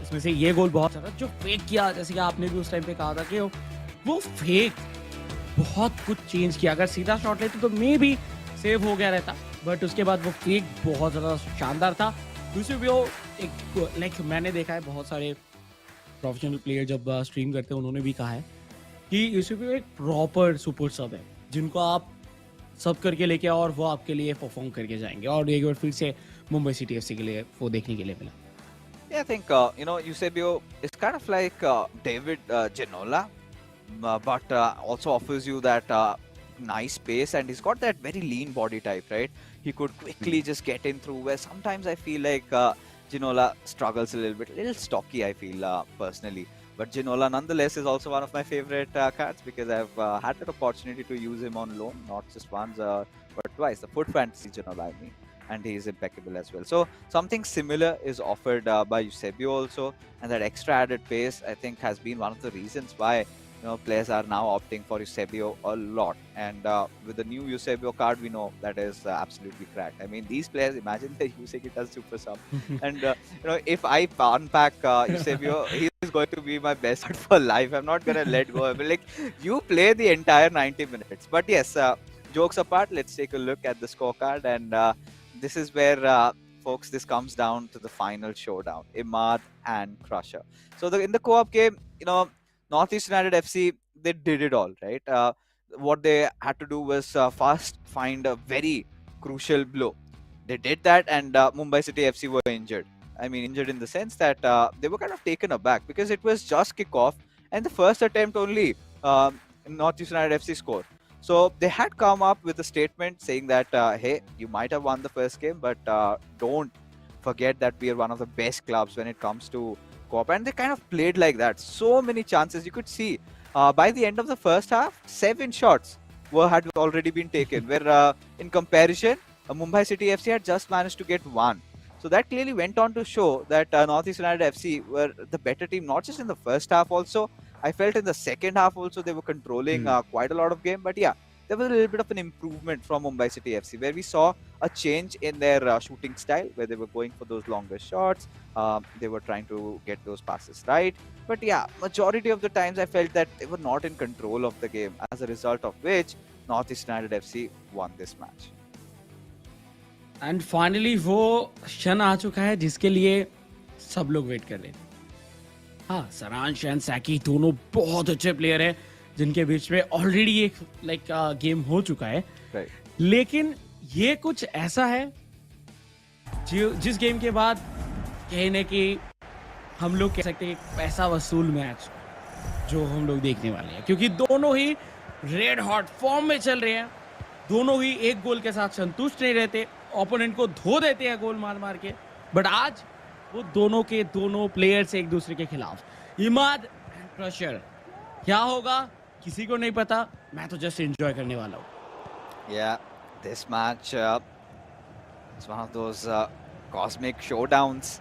इसमें से ये गोल बहुत ज्यादा जो फेक किया, जैसे कि आपने भी उस टाइम पे कहा था कि वो फेक बहुत कुछ चेंज किया। अगर सीधा शॉट लेते तो मे भी सेव हो गया रहता, बट उसके बाद वो फेक बहुत ज्यादा शानदार था। दूसरी भी वो एक लाइक मैंने देखा है बहुत सारे प्रोफेशनल प्लेयर जब स्ट्रीम करते हैं उन्होंने भी कहा है कि यूसुफ एक प्रॉपर सुपर सब है जिनको आप सब करके लेके आओ और वो आपके लिए परफॉर्म करके जाएंगे। और एक बार फिर से मुंबई सिटी एफसी के लिए वो देखने के लिए मिला। Yeah, I think Eusebio is kind of like David Ginola, but also offers you that nice pace, and he's got that very lean body type, right? He could quickly just get in through. Where sometimes I feel like Ginola struggles a little stocky. I feel personally, but Ginola nonetheless is also one of my favorite cards because I've had that opportunity to use him on loan, not just once but twice. The Foot Fantasy Ginola, I mean. And he is impeccable as well. So something similar is offered by Eusebio also, and that extra added pace I think has been one of the reasons why players are now opting for Eusebio a lot. And with the new Eusebio card, we know that is absolutely cracked. I mean, these players, imagine they're using it as super sub. And if I unpack Eusebio, he is going to be my best card for life. I'm not gonna let go. I mean, like, you play the entire 90 minutes. But yes, jokes apart, let's take a look at the scorecard. And this is where, folks, this comes down to the final showdown, Imad and Crusher. So in the co-op game, Northeast United FC, they did it all, right? What they had to do was first find a very crucial blow. They did that, and Mumbai City FC were injured. I mean, injured in the sense that they were kind of taken aback because it was just kickoff, and the first attempt only Northeast United FC scored. So they had come up with a statement saying that, hey, you might have won the first game, but don't forget that we are one of the best clubs when it comes to co-op. And they kind of played like that. So many chances. You could see by the end of the first half, 7 shots had already been taken, where in comparison, Mumbai City FC had just managed to get 1. So that clearly went on to show that Northeast United FC were the better team, not just in the first half also. I felt in the second half also they were controlling quite a lot of game. But yeah, there was a little bit of an improvement from Mumbai City FC, where we saw a change in their shooting style, where they were going for those longer shots. They were trying to get those passes right. But yeah, majority of the times I felt that they were not in control of the game, as a result of which Northeast United FC won this match. And finally वो क्षण आ चुका है जिसके लिए सब लोग wait कर रहे थे। हाँ, सरांश एंड सैकी दोनों बहुत अच्छे प्लेयर हैं जिनके बीच में ऑलरेडी एक गेम हो चुका है। लेकिन ये कुछ ऐसा है जिस गेम के बाद कहने की हम लोग कह सकते हैं पैसा वसूल मैच जो हम लोग देखने वाले हैं, क्योंकि दोनों ही रेड हॉट फॉर्म में चल रहे हैं। दोनों ही एक गोल के साथ संतुष्ट नहीं रहते, ओपोनेंट को धो देते हैं गोल मार मार के। बट आज वो दोनों के दोनों प्लेयर्स एक दूसरे के खिलाफ। इमाद एंड क्रशर, क्या होगा किसी को नहीं पता, मैं तो जस्ट एंजॉय करने वाला हूँ। Yeah, this match is one of those cosmic showdowns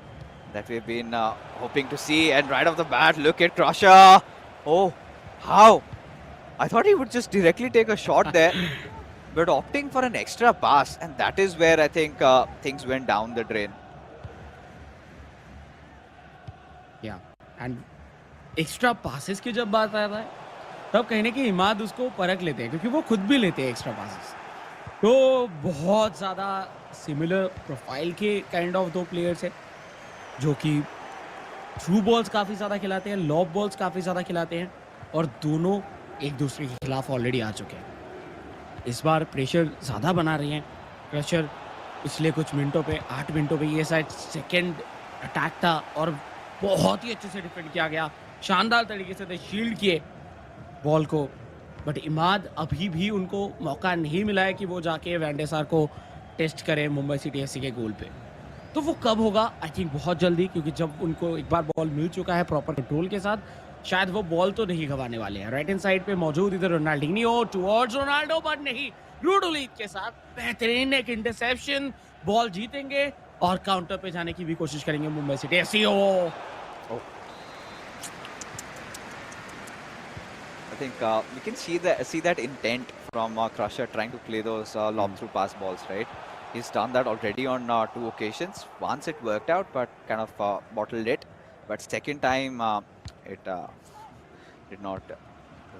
that we've been hoping to see. And right off the bat, look at Crusher. Oh, how? I thought he would just directly take a shot there, but opting for an extra pass, and that is where I think things went down the drain. Yeah, and extra passes की जब बात आता है तब कहने की इमाद उसको परख लेते हैं, क्योंकि वो खुद भी लेते हैं एक्स्ट्रा पासेस। तो बहुत ज़्यादा सिमिलर प्रोफाइल के काइंड ऑफ दो प्लेयर्स हैं जो कि थ्रू बॉल्स काफ़ी ज़्यादा खिलाते हैं, लॉब बॉल्स काफ़ी ज़्यादा खिलाते हैं, और दोनों एक दूसरे के खिलाफ ऑलरेडी आ चुके हैं। इस बार प्रेशर ज़्यादा बना रही हैं। प्रेशर पिछले कुछ मिनटों पे 8 मिनटों पे ये शायद सेकेंड अटैक था और बहुत ही अच्छे से डिफेंड किया गया, शानदार तरीके से शील्ड किए बॉल को। बट इमाद अभी भी उनको मौका नहीं मिला है कि वो जाके वैंडेसार को टेस्ट करें मुंबई सिटी एफसी के गोल पे। तो वो कब होगा? आई थिंक बहुत जल्दी, क्योंकि जब उनको एक बार बॉल मिल चुका है प्रॉपर कंट्रोल के साथ, शायद वो बॉल तो नहीं गंवाने वाले हैं। राइट हैंड साइड पे मौजूद इधर रोनाल्डिनियो टुवर्ड्स रोनाल्डो, बट नहीं, रूडोलीद के साथ बेहतरीन एक इंटरसेप्शन, बॉल जीतेंगे और काउंटर पे जाने की भी कोशिश करेंगे Mumbai city FC. I think we can see that intent from Crusher trying to play those lob through pass balls, right? He's done that already on 2 occasions. Once it worked out, but kind of bottled it. But second time, it did not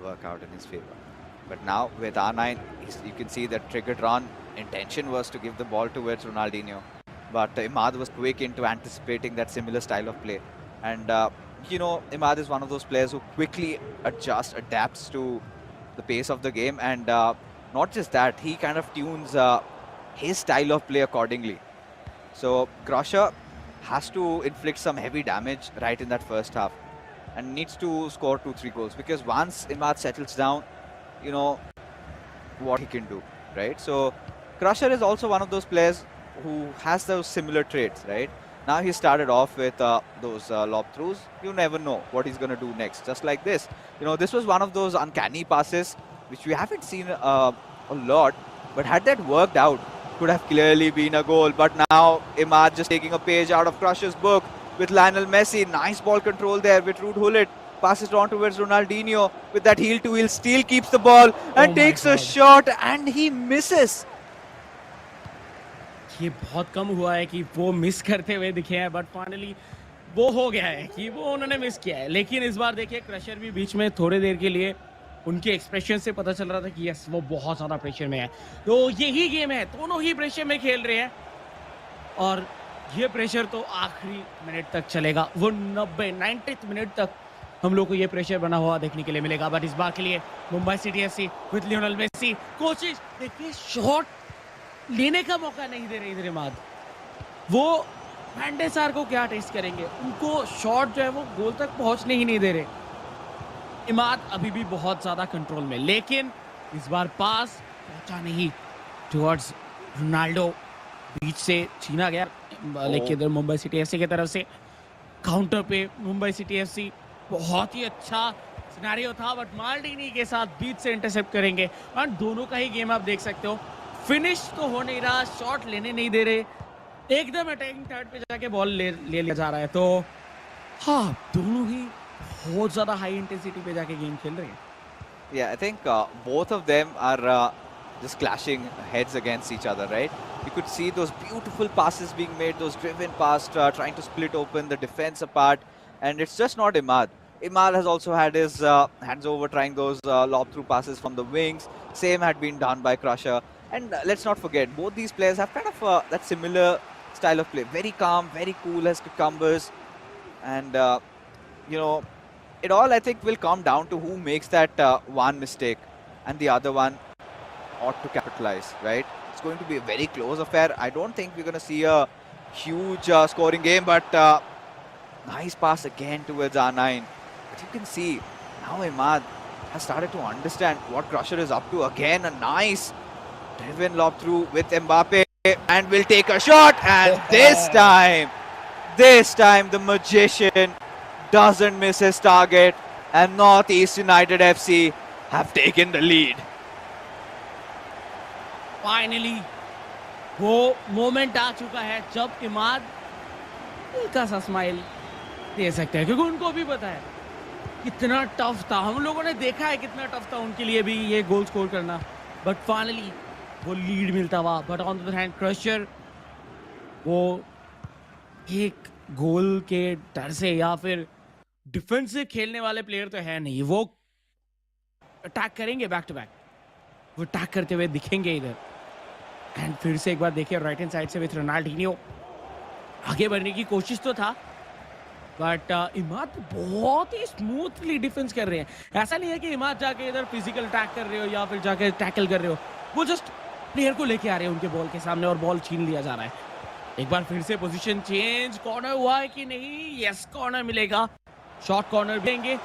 work out in his favor. But now with R9, you can see that triggered run. Intention was to give the ball towards Ronaldinho. But Imad was quick into anticipating that similar style of play. And, you know, Imad is one of those players who quickly adapts to the pace of the game. And not just that, he kind of tunes his style of play accordingly. So Crusher has to inflict some heavy damage right in that first half and needs to score 2-3 goals, because once Imad settles down, you know what he can do, right? So Crusher is also one of those players who has those similar traits, right? Now he started off with those lob throughs. You never know what he's going to do next. Just like this, you know, this was one of those uncanny passes which we haven't seen a lot, but had that worked out, could have clearly been a goal. But now Imad just taking a page out of Crusher's book with Lionel Messi. Nice ball control there with Ruud Gullit. Passes it on towards Ronaldinho with that heel-to-heel steal, keeps the ball and takes a shot and he misses. ये बहुत कम हुआ है कि वो miss करते हुए दिखे हैं, बट फाइनली वो हो गया है कि वो उन्होंने मिस किया है. लेकिन इस बार देखिए क्रशर भी बीच में थोड़ी देर के लिए उनके एक्सप्रेशन से पता चल रहा था कि यस वो बहुत ज़्यादा प्रेशर में है. तो यही गेम है, दोनों ही प्रेशर में खेल रहे हैं और ये प्रेशर तो आखिरी मिनट तक चलेगा. वो 90th मिनट तक हम लोग को ये प्रेशर बना हुआ देखने के लिए मिलेगा. बट इस बार के लिए Mumbai city FC with Lionel Messi कोशिश, देखिए शॉट लेने का मौका नहीं दे रहे इधर इमाद. वो वैंडेसार को क्या टेस्ट करेंगे, उनको शॉट जो है वो गोल तक पहुंचने ही नहीं दे रहे. इमाद अभी भी बहुत ज़्यादा कंट्रोल में, लेकिन इस बार पास पहुंचा नहीं टुवर्ड्स रोनाल्डो. बीच से छीना गया, लेकिन इधर मुंबई सिटी एफसी की तरफ से काउंटर पे मुंबई सिटी एफसी बहुत ही अच्छा सिनेरियो था, बट माल्डिनी के साथ बीच से इंटरसेप्ट करेंगे. और दोनों का ही गेम आप देख सकते हो, फिनिश तो हो नहीं रहा, शॉट लेने नहीं दे रहे, एकदम अटैकिंग थर्ड पे जाके बॉल ले लिया जा रहा है. तो हाँ, दोनों ही बहुत ज़्यादा हाई इंटेंसिटी पे जाके गेम खेल रहे हैं. Yeah, I think both of them are just clashing heads against each other, right? You could see those beautiful passes being made, those driven past, trying to split open the defense apart, and it's just not Imad. Imad has also had his hands over trying those lob through passes from the wings. Same had been done by Crusher. And let's not forget, both these players have kind of that similar style of play. Very calm, very cool as cucumbers. And, you know, it all, I think, will come down to who makes that one mistake and the other one ought to capitalize, right? It's going to be a very close affair. I don't think we're going to see a huge scoring game, but nice pass again towards R9. But you can see now Imad has started to understand what Crusher is up to. Again, a nice driven lob through with Mbappe and will take a shot. And this time the magician doesn't miss his target and Northeast United FC have taken the lead. Finally वो moment आ चुका है जब इमाद हल्का सा smile दे सकते हैं, क्योंकि उनको भी पता है कितना टफ था. हम लोगों ने देखा है कितना टफ था उनके लिए भी ये गोल स्कोर करना, बट फाइनली वो लीड मिलता हुआ. But on the other hand crusher वो एक गोल के डर से या फिर डिफेंसिव खेलने वाले प्लेयर तो है नहीं, वो अटैक करेंगे बैक टू बैक, वो अटैक करते हुए दिखेंगे इधर. एंड फिर से एक बार देखिए राइट हैंड साइड से विथ रोनाल्डिनियो आगे बढ़ने की कोशिश तो था, बट इमाद बहुत ही स्मूथली डिफेंस कर रहे हैं. ऐसा नहीं है कि इमाद जाके इधर फिजिकल अटैक कर रहे हो या फिर जाके टैकल कर रहे हो, वो जस्ट प्लेयर को लेके आ रहे हैं उनके बॉल के सामने और बॉल छीन लिया जा रहा है. एक बार फिर से पोजीशन चेंज, कॉर्नर हुआ है कि नहीं, यस कॉर्नर मिलेगा, शॉर्ट कॉर्नर देंगे,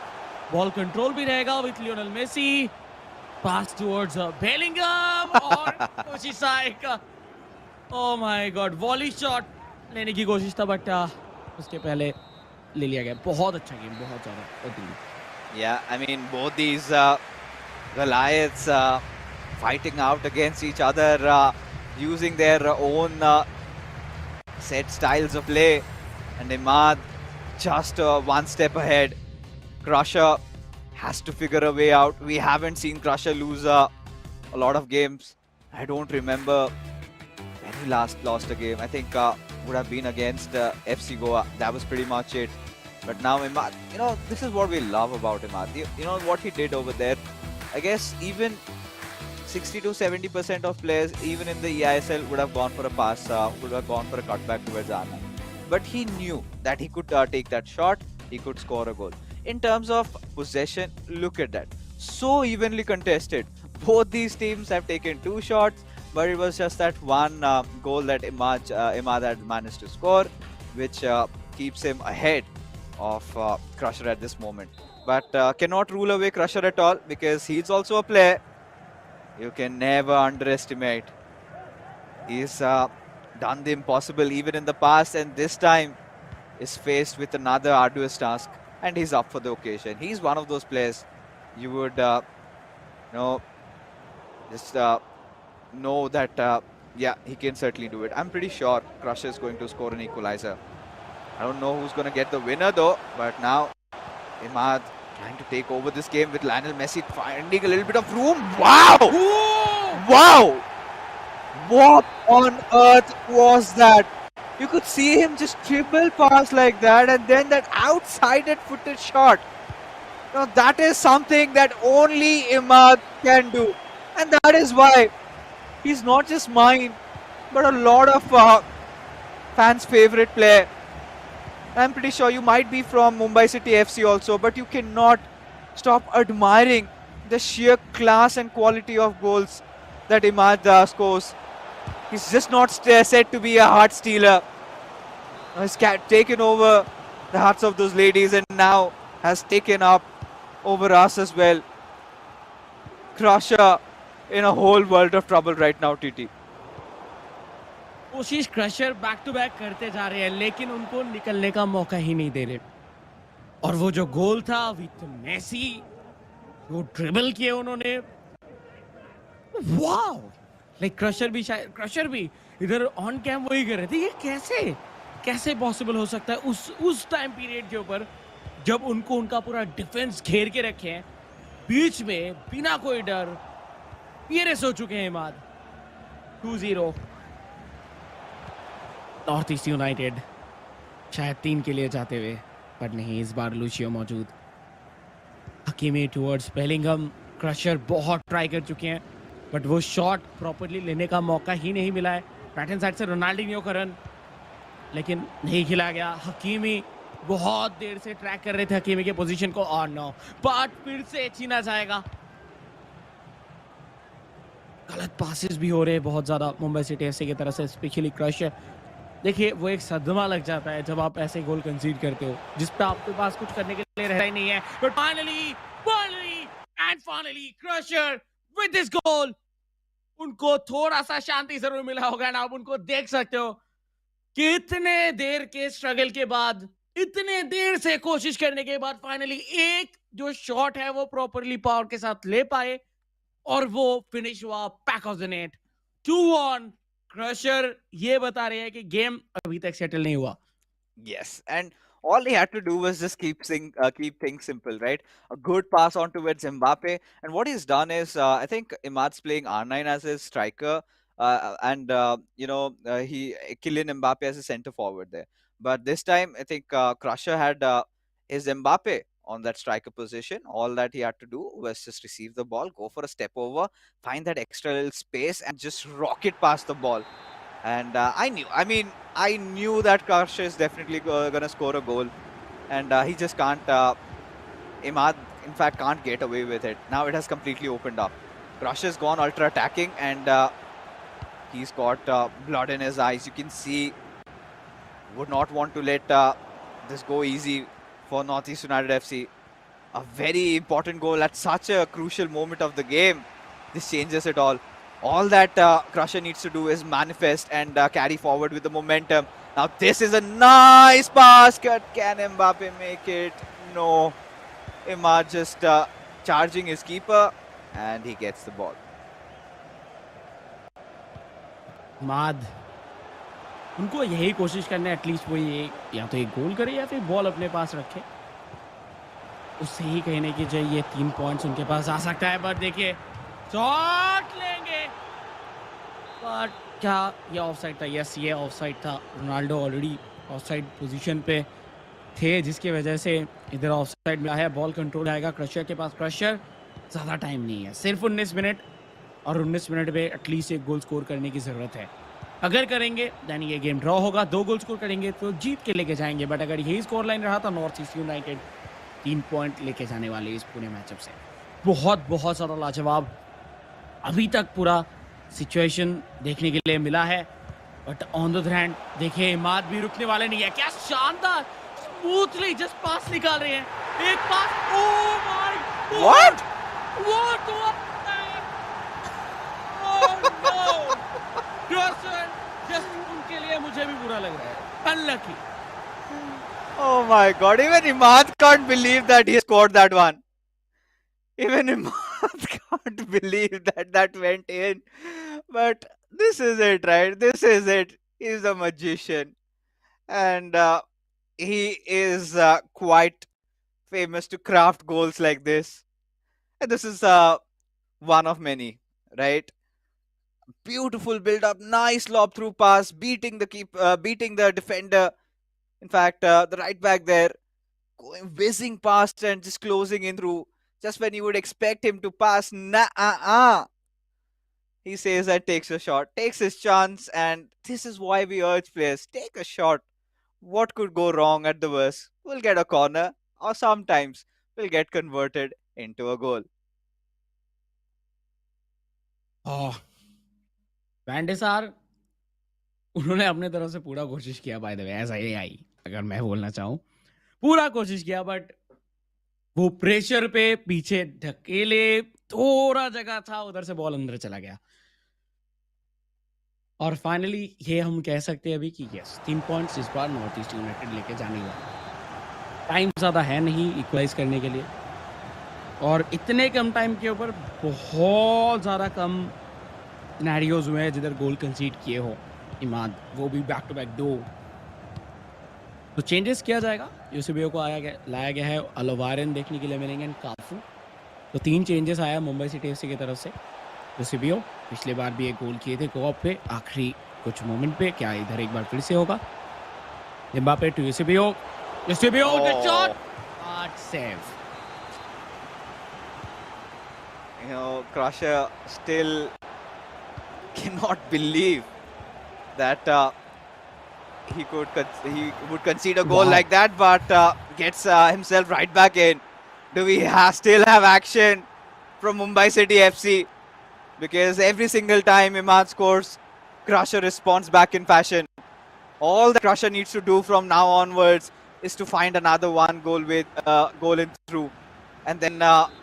बॉल कंट्रोल भी रहेगा with Lionel Messi. Pass towards Bellingham और कोशिश एक, oh my god, volley shot लेने की कोशिश था, बट उसके पहले ले लिया गया. बहुत अच्छा गेम, बहुत ज़्यादा. Yeah, I mean, both these Goliaths fighting out against each other, using their own set styles of play. And Imad just one step ahead. Crusher has to figure a way out. We haven't seen Crusher lose a lot of games. I don't remember and he lost a game. I think would have been against FC Goa. That was pretty much it. But now Imad, this is what we love about Imad. You know what he did over there. I guess even 60 to 70% of players, even in the eISL, would have gone for a pass, would have gone for a cutback towards Arna. But he knew that he could take that shot, he could score a goal. In terms of possession, look at that. So evenly contested. Both these teams have taken 2 shots, but it was just that one goal that Imad had managed to score, which keeps him ahead of Crusher at this moment. But cannot rule away Crusher at all, because he's also a player you can never underestimate. He's done the impossible even in the past, and this time is faced with another arduous task, and he's up for the occasion. He's one of those players you would just know that yeah, he can certainly do it. I'm pretty sure Crusher is going to score an equalizer. I don't know who's going to get the winner though, but now Imad trying to take over this game with Lionel Messi finding a little bit of room. Wow! Wow! What on earth was that? You could see him just dribble past like that, and then that outside footed shot. Now that is something that only Imad can do, and that is why he's not just mine, but a lot of fans' favorite player. I'm pretty sure you might be from Mumbai City FC also, but you cannot stop admiring the sheer class and quality of goals that Imad scores. He's just not said to be a heart stealer. He's taken over the hearts of those ladies and now has taken up over us as well. Crusher in a whole world of trouble right now, TT. कोशिश crusher back to back करते जा रहे हैं, लेकिन उनको निकलने का मौका ही नहीं दे रहे. और वो जो गोल था विथ मेसी, वो ड्रिबल किए उन्होंने, वाओ! लाइक क्रशर भी इधर ऑन कैम वही कर रहे थे. ये कैसे पॉसिबल हो सकता है उस टाइम पीरियड के ऊपर जब उनका पूरा डिफेंस घेर के रखे हैं, बीच में बिना कोई डर पीएरएस हो चुके हैं इमाद. 2-0 नॉर्थ ईस्ट यूनाइटेड शायद 3 के लिए जाते हुए, पर नहीं, इस बार लूशियो मौजूद. Hakimi towards Bellingham. क्रशर बहुत ट्राई कर चुके हैं, बट वो शॉट प्रॉपर्ली लेने का मौका ही नहीं मिला है. राइट हैंड साइड से रोनाल्डिन्हो का रन, लेकिन नहीं खिला गया. हकीमी बहुत देर से ट्रैक कर रहे थे हकीमी के पोजीशन को, और नो पार्ट फिर से छीना जाएगा. गलत पासेस भी हो रहे हैं बहुत ज्यादा मुंबई सिटी एफसी की तरफ से, स्पेशली क्रशर. देखिए, वो एक सदमा लग जाता है जब आप ऐसे गोल कंसीड करते हो जिस पे आपके पास कुछ करने के लिए रहता ही नहीं है. But finally crusher with this goal, उनको थोड़ा सा शांति जरूर मिला होगा ना. आप उनको देख सकते हो कि इतने देर के स्ट्रगल के बाद, इतने देर से कोशिश करने के बाद फाइनली एक जो शॉट है वो प्रॉपरली पावर के साथ ले पाए, और वो फिनिश हुआ back of the net. 2-1. Crusher ये बता रहे हैं कि गेम अभी तक सेटल नहीं हुआ. Yes, and all he had to do was just keep things simple, right? A good pass on towards Mbappe, and what he's done is, I think Imad's playing R9 as his striker, and Kylian Mbappe as a centre forward there. But this time, I think Crusher had his Mbappe on that striker position. All that he had to do was just receive the ball, go for a step over, find that extra little space, and just rocket past the ball. And I knew that Crusher is definitely going to score a goal. And he just can't, Imad, in fact, can't get away with it. Now it has completely opened up. Crusher's gone ultra attacking, and he's got blood in his eyes. You can see, would not want to let this go easy for Northeast United FC. A very important goal at such a crucial moment of the game. This changes it all. All that Crusher needs to do is manifest and carry forward with the momentum. Now this is a nice pass. Can Mbappe make it? No. Imad just charging his keeper, and he gets the ball. माद उनको यही कोशिश करना है, at least वो ये या तो एक गोल करे या फिर बॉल अपने पास रखे, उससे ही कहने की चाहिए ये 3 पॉइंट्स उनके पास आ सकता है. बट देखिए, शॉट लेंगे, बट क्या ये ऑफसाइड था? यस, ये ऑफसाइड था। रोनाल्डो ऑलरेडी ऑफसाइड पोजीशन पे थे, जिसकी वजह से इधर ऑफसाइड मिला है। बॉल कंट्रोल आएगा क्रशर के पास। क्रशर, ज़्यादा टाइम नहीं है, सिर्फ 19 मिनट, और 19 मिनट में एटलीस्ट एक गोल स्कोर करने की ज़रूरत है। अगर करेंगे देन ये गेम ड्रॉ होगा। 2 गोल स्कोर करेंगे तो जीत के लेके जाएंगे, बट अगर यही स्कोर लाइन रहा तो नॉर्थ ईस्ट यूनाइटेड 3 पॉइंट लेके जाने वाले इस पूरे मैचअप से। बहुत बहुत ज़्यादा लाजवाब अभी तक पूरा सिचुएशन देखने के लिए मिला है, but on the other hand देखिए इमाद भी रुकने वाले नहीं है। क्या शानदार स्मूथली जस्ट पास निकाल रहे हैं। एक पास, oh my What? What no, Crusher just उनके लिए मुझे भी बुरा लग रहा है। Unlucky. Oh my God! Even Imad can't believe that he scored that one. Even Imad can't believe that that went in. But this is it, right? This is it. He's a magician, and he is quite famous to craft goals like this. And this is one of many, right? Beautiful build up, nice lob through pass, beating the defender. In fact, the right back there going whizzing past and just closing in through. Just when you would expect him to pass, he says that takes a shot, takes his chance, and this is why we urge players take a shot. What could go wrong at the worst? We'll get a corner, or sometimes we'll get converted into a goal. Van der Sar उन्होंने अपने तरफ से पूरा कोशिश किया, by the way, as I अगर मैं बोलना चाहूं, पूरा कोशिश किया, बट वो प्रेशर पे पीछे ढकेले, थोड़ा जगह था, उधर से बॉल अंदर चला गया। और फाइनली ये हम कह सकते हैं अभी कि यस, 3 पॉइंट्स इस बार नॉर्थ ईस्ट यूनाइटेड लेके जाने वाला। टाइम ज़्यादा है नहीं इक्वलाइज करने के लिए, और इतने कम टाइम के ऊपर बहुत ज़्यादा कम सिनेरियोज हुए हैं जिधर गोल कंसीड किए हो इमाद, वो भी बैक टू बैक 2। तो चेंजेस किया जाएगा, यूसीबीओ को लाया गया है, अलोवारन देखने के लिए मिलेंगे, एंड काफू। तो 3 चेंजेस आया मुंबई सिटी एफसी की तरफ से। यूसीबीओ पिछले बार भी एक गोल किए थे कोऑप पे आखिरी कुछ मोमेंट पे, क्या इधर एक बार फिर से होगा? एम्बापे टू यूसीबीओ, यूसीबीओ the shot, hard save. You know, Crusher still cannot believe that he would concede a goal Wow. like that, but gets himself right back in. Do we still have action from Mumbai City FC? Because every single time Imad scores, Crusher responds back in fashion. All the Crusher needs to do from now onwards is to find another one goal with goal in through, and then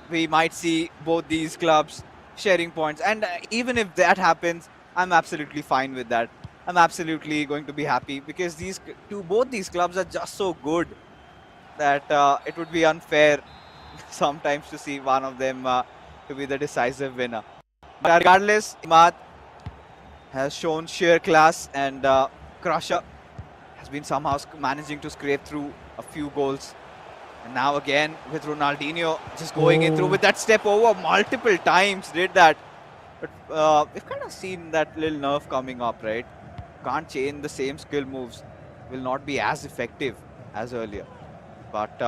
we might see both these clubs sharing points. And even if that happens, I'm absolutely fine with that. I'm absolutely going to be happy because both these clubs are just so good that it would be unfair sometimes to see one of them to be the decisive winner. But regardless, Imad has shown sheer class, and Crusher has been somehow managing to scrape through a few goals. And now again with Ronaldinho just going in through with that step over multiple times, did that. But we've kind of seen that little nerve coming up, right? Can't chain the same skill moves, will not be as effective as earlier. But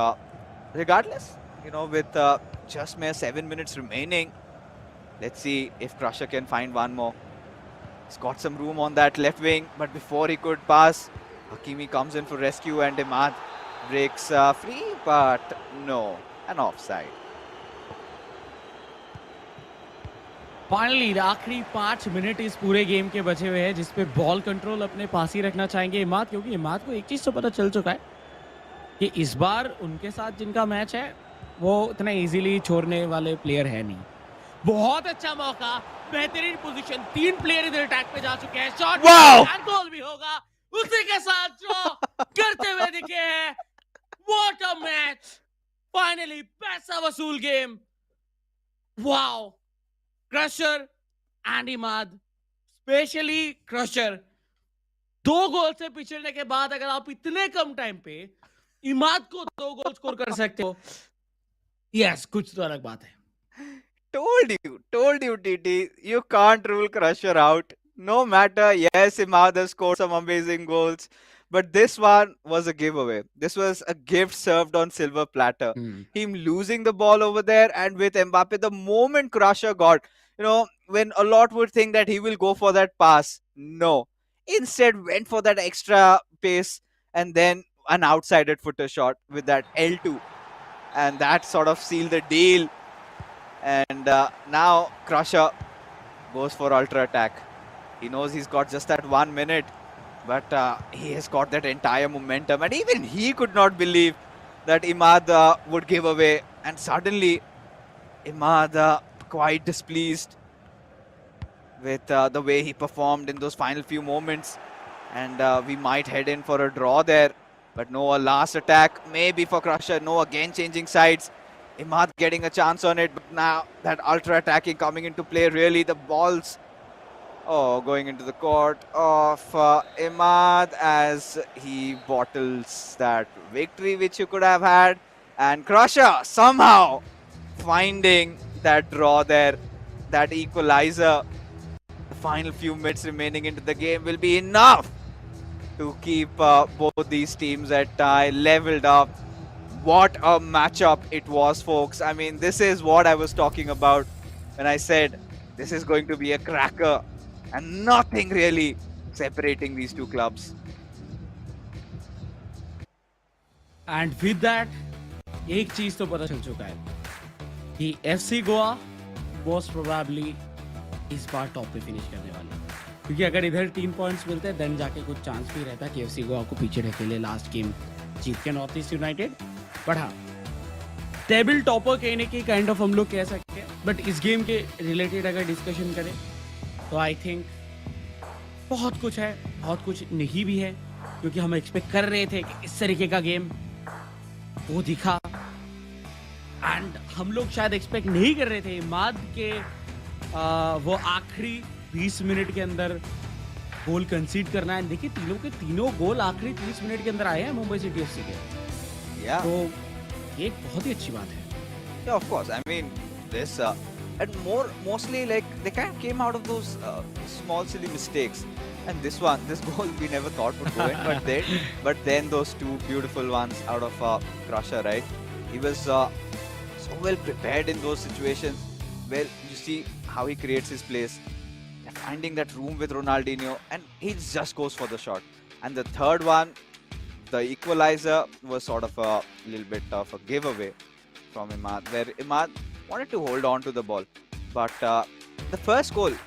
regardless, you know, with just mere 7 minutes remaining, let's see if Crusher can find one more. He's got some room on that left wing, but before he could pass, Hakimi comes in for rescue and Imad breaks free, but no, an offside. Finally आखिरी 5 minute इस पूरे game के बचे हुए हैं, जिसपे ball control अपने पास ही रखना चाहेंगे इमाद, क्योंकि इमाद को एक चीज तो पता चल चुका है कि इस बार उनके साथ जिनका मैच है वो इतना इजीली छोड़ने वाले प्लेयर है नहीं। बहुत अच्छा मौका, बेहतरीन पोजीशन, 3 प्लेयर इधर अटैक पे जा चुके हैं, शॉट गोल भी होगा, उसी के साथ ड्रॉ करते हुए दिखे हैं। व्हाट अ मैच, फाइनली पैसा वसूल game. Wow, crusher and Imad, specially crusher, 2 गोल से पिछड़ने के बाद अगर आप इतने कम टाइम पे इमाद को 2 गोल स्कोर कर सकते हो, यस, कुछ तो अलग बात है। Told you, TT, you can't rule Crusher out. No matter, yes, Imad has scored some amazing goals, but this one was a giveaway. This was a gift served on silver platter. Hmm. Him losing the ball over there, and with Mbappe, the moment Crusher got, when a lot would think that he will go for that pass, no. Instead, went for that extra pace and then an outside footer shot with that L2, and that sort of sealed the deal. And now Crusher goes for ultra attack. He knows he's got just that 1 minute, but he has got that entire momentum. And even he could not believe that Imad would give away. And suddenly, Imad quite displeased with the way he performed in those final few moments. And we might head in for a draw there. But no, a last attack, maybe for Crusher. No, again changing sides. Imad getting a chance on it, but now that ultra attacking coming into play, really the balls going into the court of Imad as he bottles that victory which you could have had. And Crusher somehow finding that draw there, that equalizer. The final few minutes remaining into the game will be enough to keep both these teams at tie, leveled up. What a matchup it was, folks. I mean, this is what I was talking about when I said this is going to be a cracker, and nothing really separating these two clubs. And with that एक चीज तो पता चल चुका है कि FC Goa most probably इस बार top पे फिनिश करने वाले हैं, क्योंकि अगर इधर 3 पॉइंट्स मिलते हैं देन जाके कुछ चांस भी रहता है कि एफसी गोवा को पीछे ढकेले लास्ट गेम जीत के नॉर्थ ईस्ट यूनाइटेड. बट हाँ, टेबल टॉपर कहीं ना कहीं काइंड ऑफ हम लोग कह सकते हैं. बट इस गेम के रिलेटेड अगर डिस्कशन करें तो आई थिंक बहुत कुछ है, बहुत कुछ नहीं भी है, क्योंकि हम एक्सपेक्ट कर रहे थे कि इस तरीके का गेम वो दिखा. एंड हम लोग शायद एक्सपेक्ट नहीं कर रहे थे इमाद के वो आखिरी 20 मिनट के अंदर गोल कंसीड करना है. देखिए तीनों के तीनों गोल आखिरी 30 मिनट के अंदर आए हैं मुंबई सिटी एफसी के. तो ये एक बहुत ही अच्छी बात है. Yeah, of course. I mean, this and mostly like they kind of came out of those small silly mistakes. And this goal we never thought would go in, but then those two beautiful ones out of Crusher, right? He was so well prepared in those situations. Well, you see how he creates his plays, finding that room with Ronaldinho, and he just goes for the shot. And the third one, the equalizer, was sort of a little bit of a giveaway from Imad, where Imad wanted to hold on to the ball. But the first goal,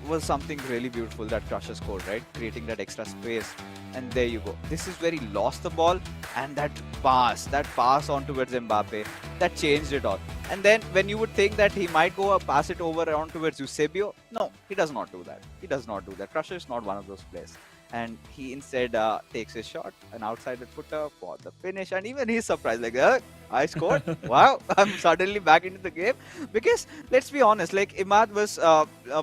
was something really beautiful that Crusher scored, right? Creating that extra space. And there you go. This is where he lost the ball, and that pass on towards Mbappe, that changed it all. And then when you would think that he might go pass it over on towards Eusebio, no, he does not do that. Crusher is not one of those players. And he instead takes his shot, an outside footer for the finish, and even he's surprised, like, I scored. Wow, I'm suddenly back into the game. Because let's be honest, like Imad was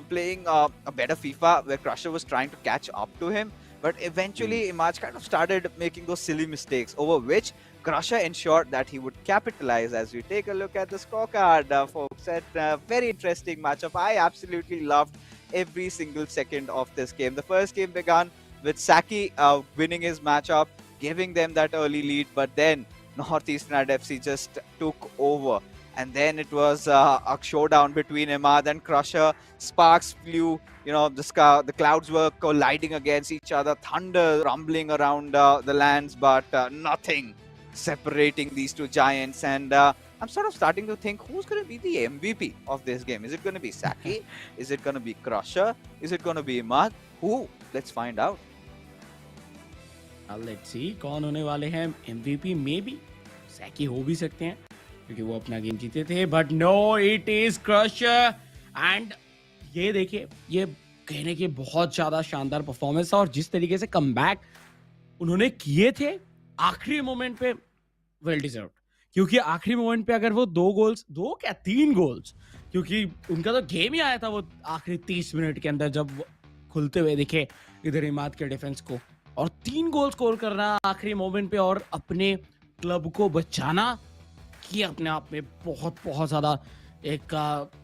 playing a better FIFA where Crusher was trying to catch up to him, but eventually Imad kind of started making those silly mistakes over which Crusher ensured that he would capitalize. As we take a look at the scorecard, folks, at a very interesting matchup. I absolutely loved every single second of this game. The first game began with Saki winning his matchup, giving them that early lead, but then Northeast United FC just took over. And then it was a showdown between Imad and Crusher. Sparks flew, the clouds were colliding against each other, thunder rumbling around the lands, but nothing separating these two giants. And I'm sort of starting to think, who's going to be the MVP of this game? Is it going to be Saki? Is it going to be Crusher? Is it going to be Imad? Who? Let's find out. Let's see कौन होने वाले हैं MVP. May be सैकी हो भी सकते हैं क्योंकि वो अपना गेम जीते थे, but no, it is crusher. And ये देखिए, ये कहने की बहुत ज्यादा शानदार परफॉर्मेंस है, और जिस तरीके से कमबैक उन्होंने किए थे आखिरी मोमेंट पे, वेल डिजर्व्ड. क्योंकि आखिरी मोमेंट पे अगर वो 3 गोल्स, क्योंकि उनका तो गेम ही आया था वो आखिरी 30 मिनट के अंदर जब खुलते हुए दिखे इधर इमाद के डिफेंस को, और 3 गोल स्कोर करना आखिरी मोमेंट पे और अपने क्लब को बचाना, कि अपने आप में बहुत बहुत ज्यादा एक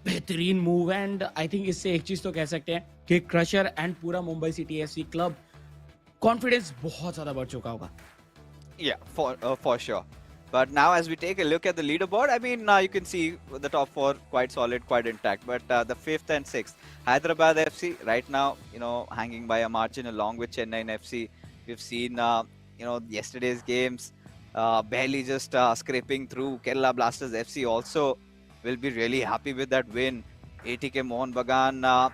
बेहतरीन मूव. एंड आई थिंक इससे एक चीज तो कह सकते हैं कि क्रशर एंड पूरा Mumbai city FC club confidence बहुत ज्यादा बढ़ चुका होगा. Yeah, for sure. But now, as we take a look at the leaderboard, I mean, you can see the top four quite solid, quite intact. But the fifth and sixth, Hyderabad FC, right now, hanging by a margin along with Chennai FC. We've seen, yesterday's games, barely just scraping through. Kerala Blasters FC also will be really happy with that win. ATK Mohan Bagan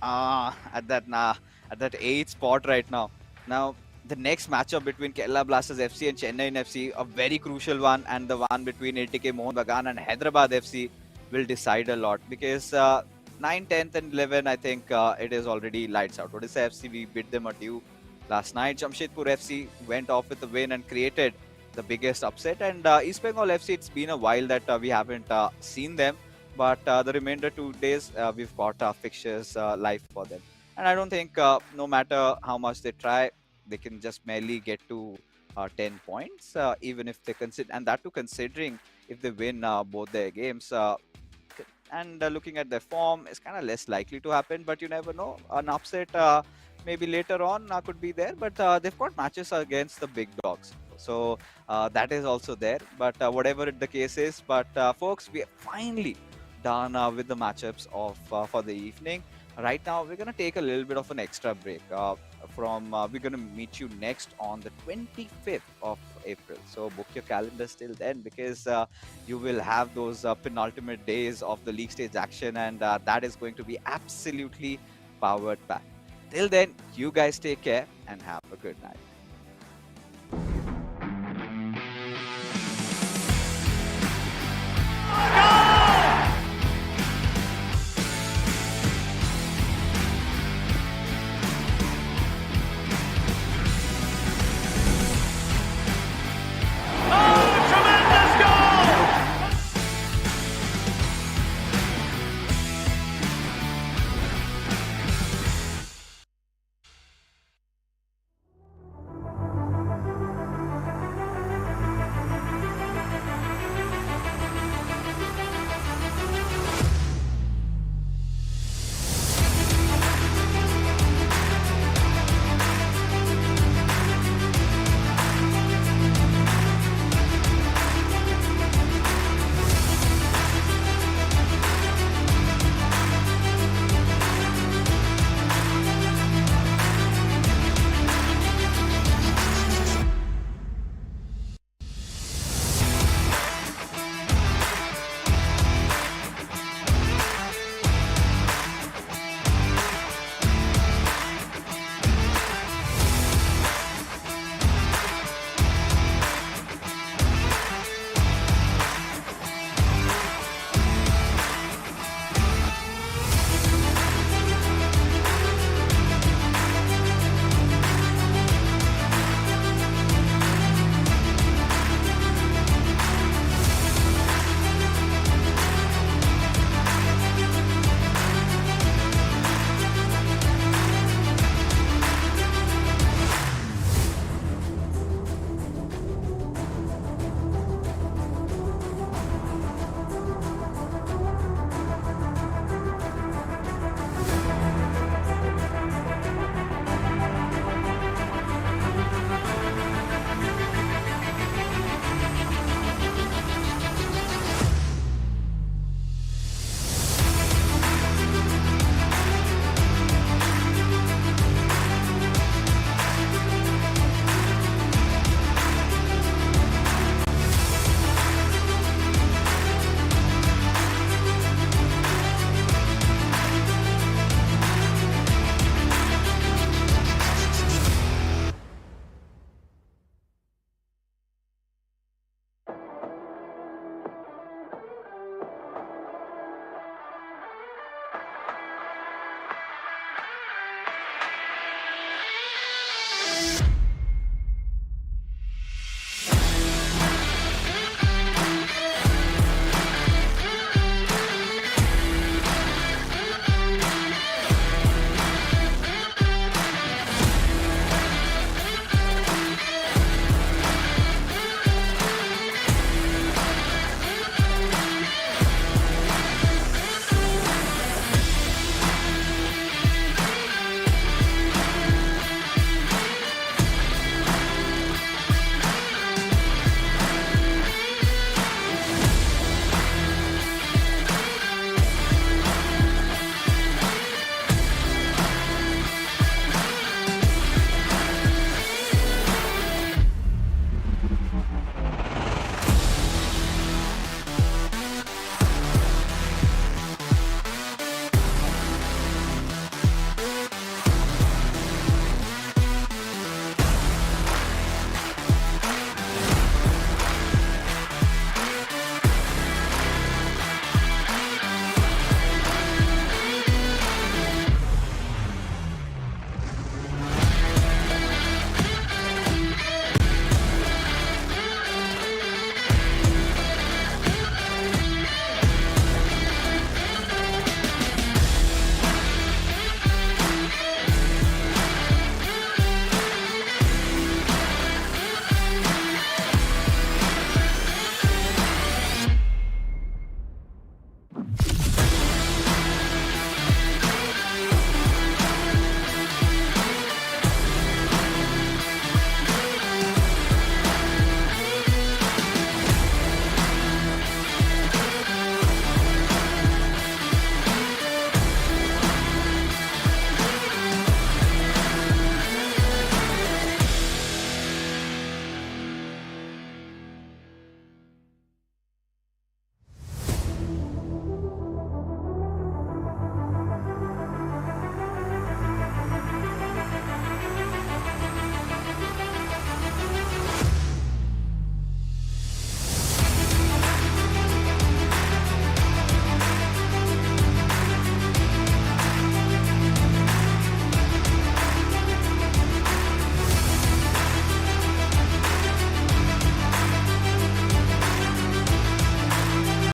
at that eighth spot right now. Now, the next matchup between Kerala Blasters FC and Chennai FC, a very crucial one, and the one between ATK Mohun Bagan and Hyderabad FC will decide a lot because 9, 10th, and 11, I think it is already lights out. Odisha FC, we beat them at you last night. Jamshedpur FC went off with a win and created the biggest upset. And East Bengal FC, it's been a while that we haven't seen them. But the remainder 2 days, we've got fixtures live for them. And I don't think, no matter how much they try, they can just merely get to 10 points, even if they consider, and that too considering if they win both their games. And looking at their form, it's kind of less likely to happen, but you never know. An upset maybe later on could be there, but they've got matches against the big dogs. So that is also there. But whatever the case is, but folks, we are finally done with the matchups of for the evening. Right now, we're going to take a little bit of an extra break. We're going to meet you next on the 25th of April. So book your calendars till then, because you will have those penultimate days of the league stage action, and that is going to be absolutely powered back. Till then, you guys take care and have a good night.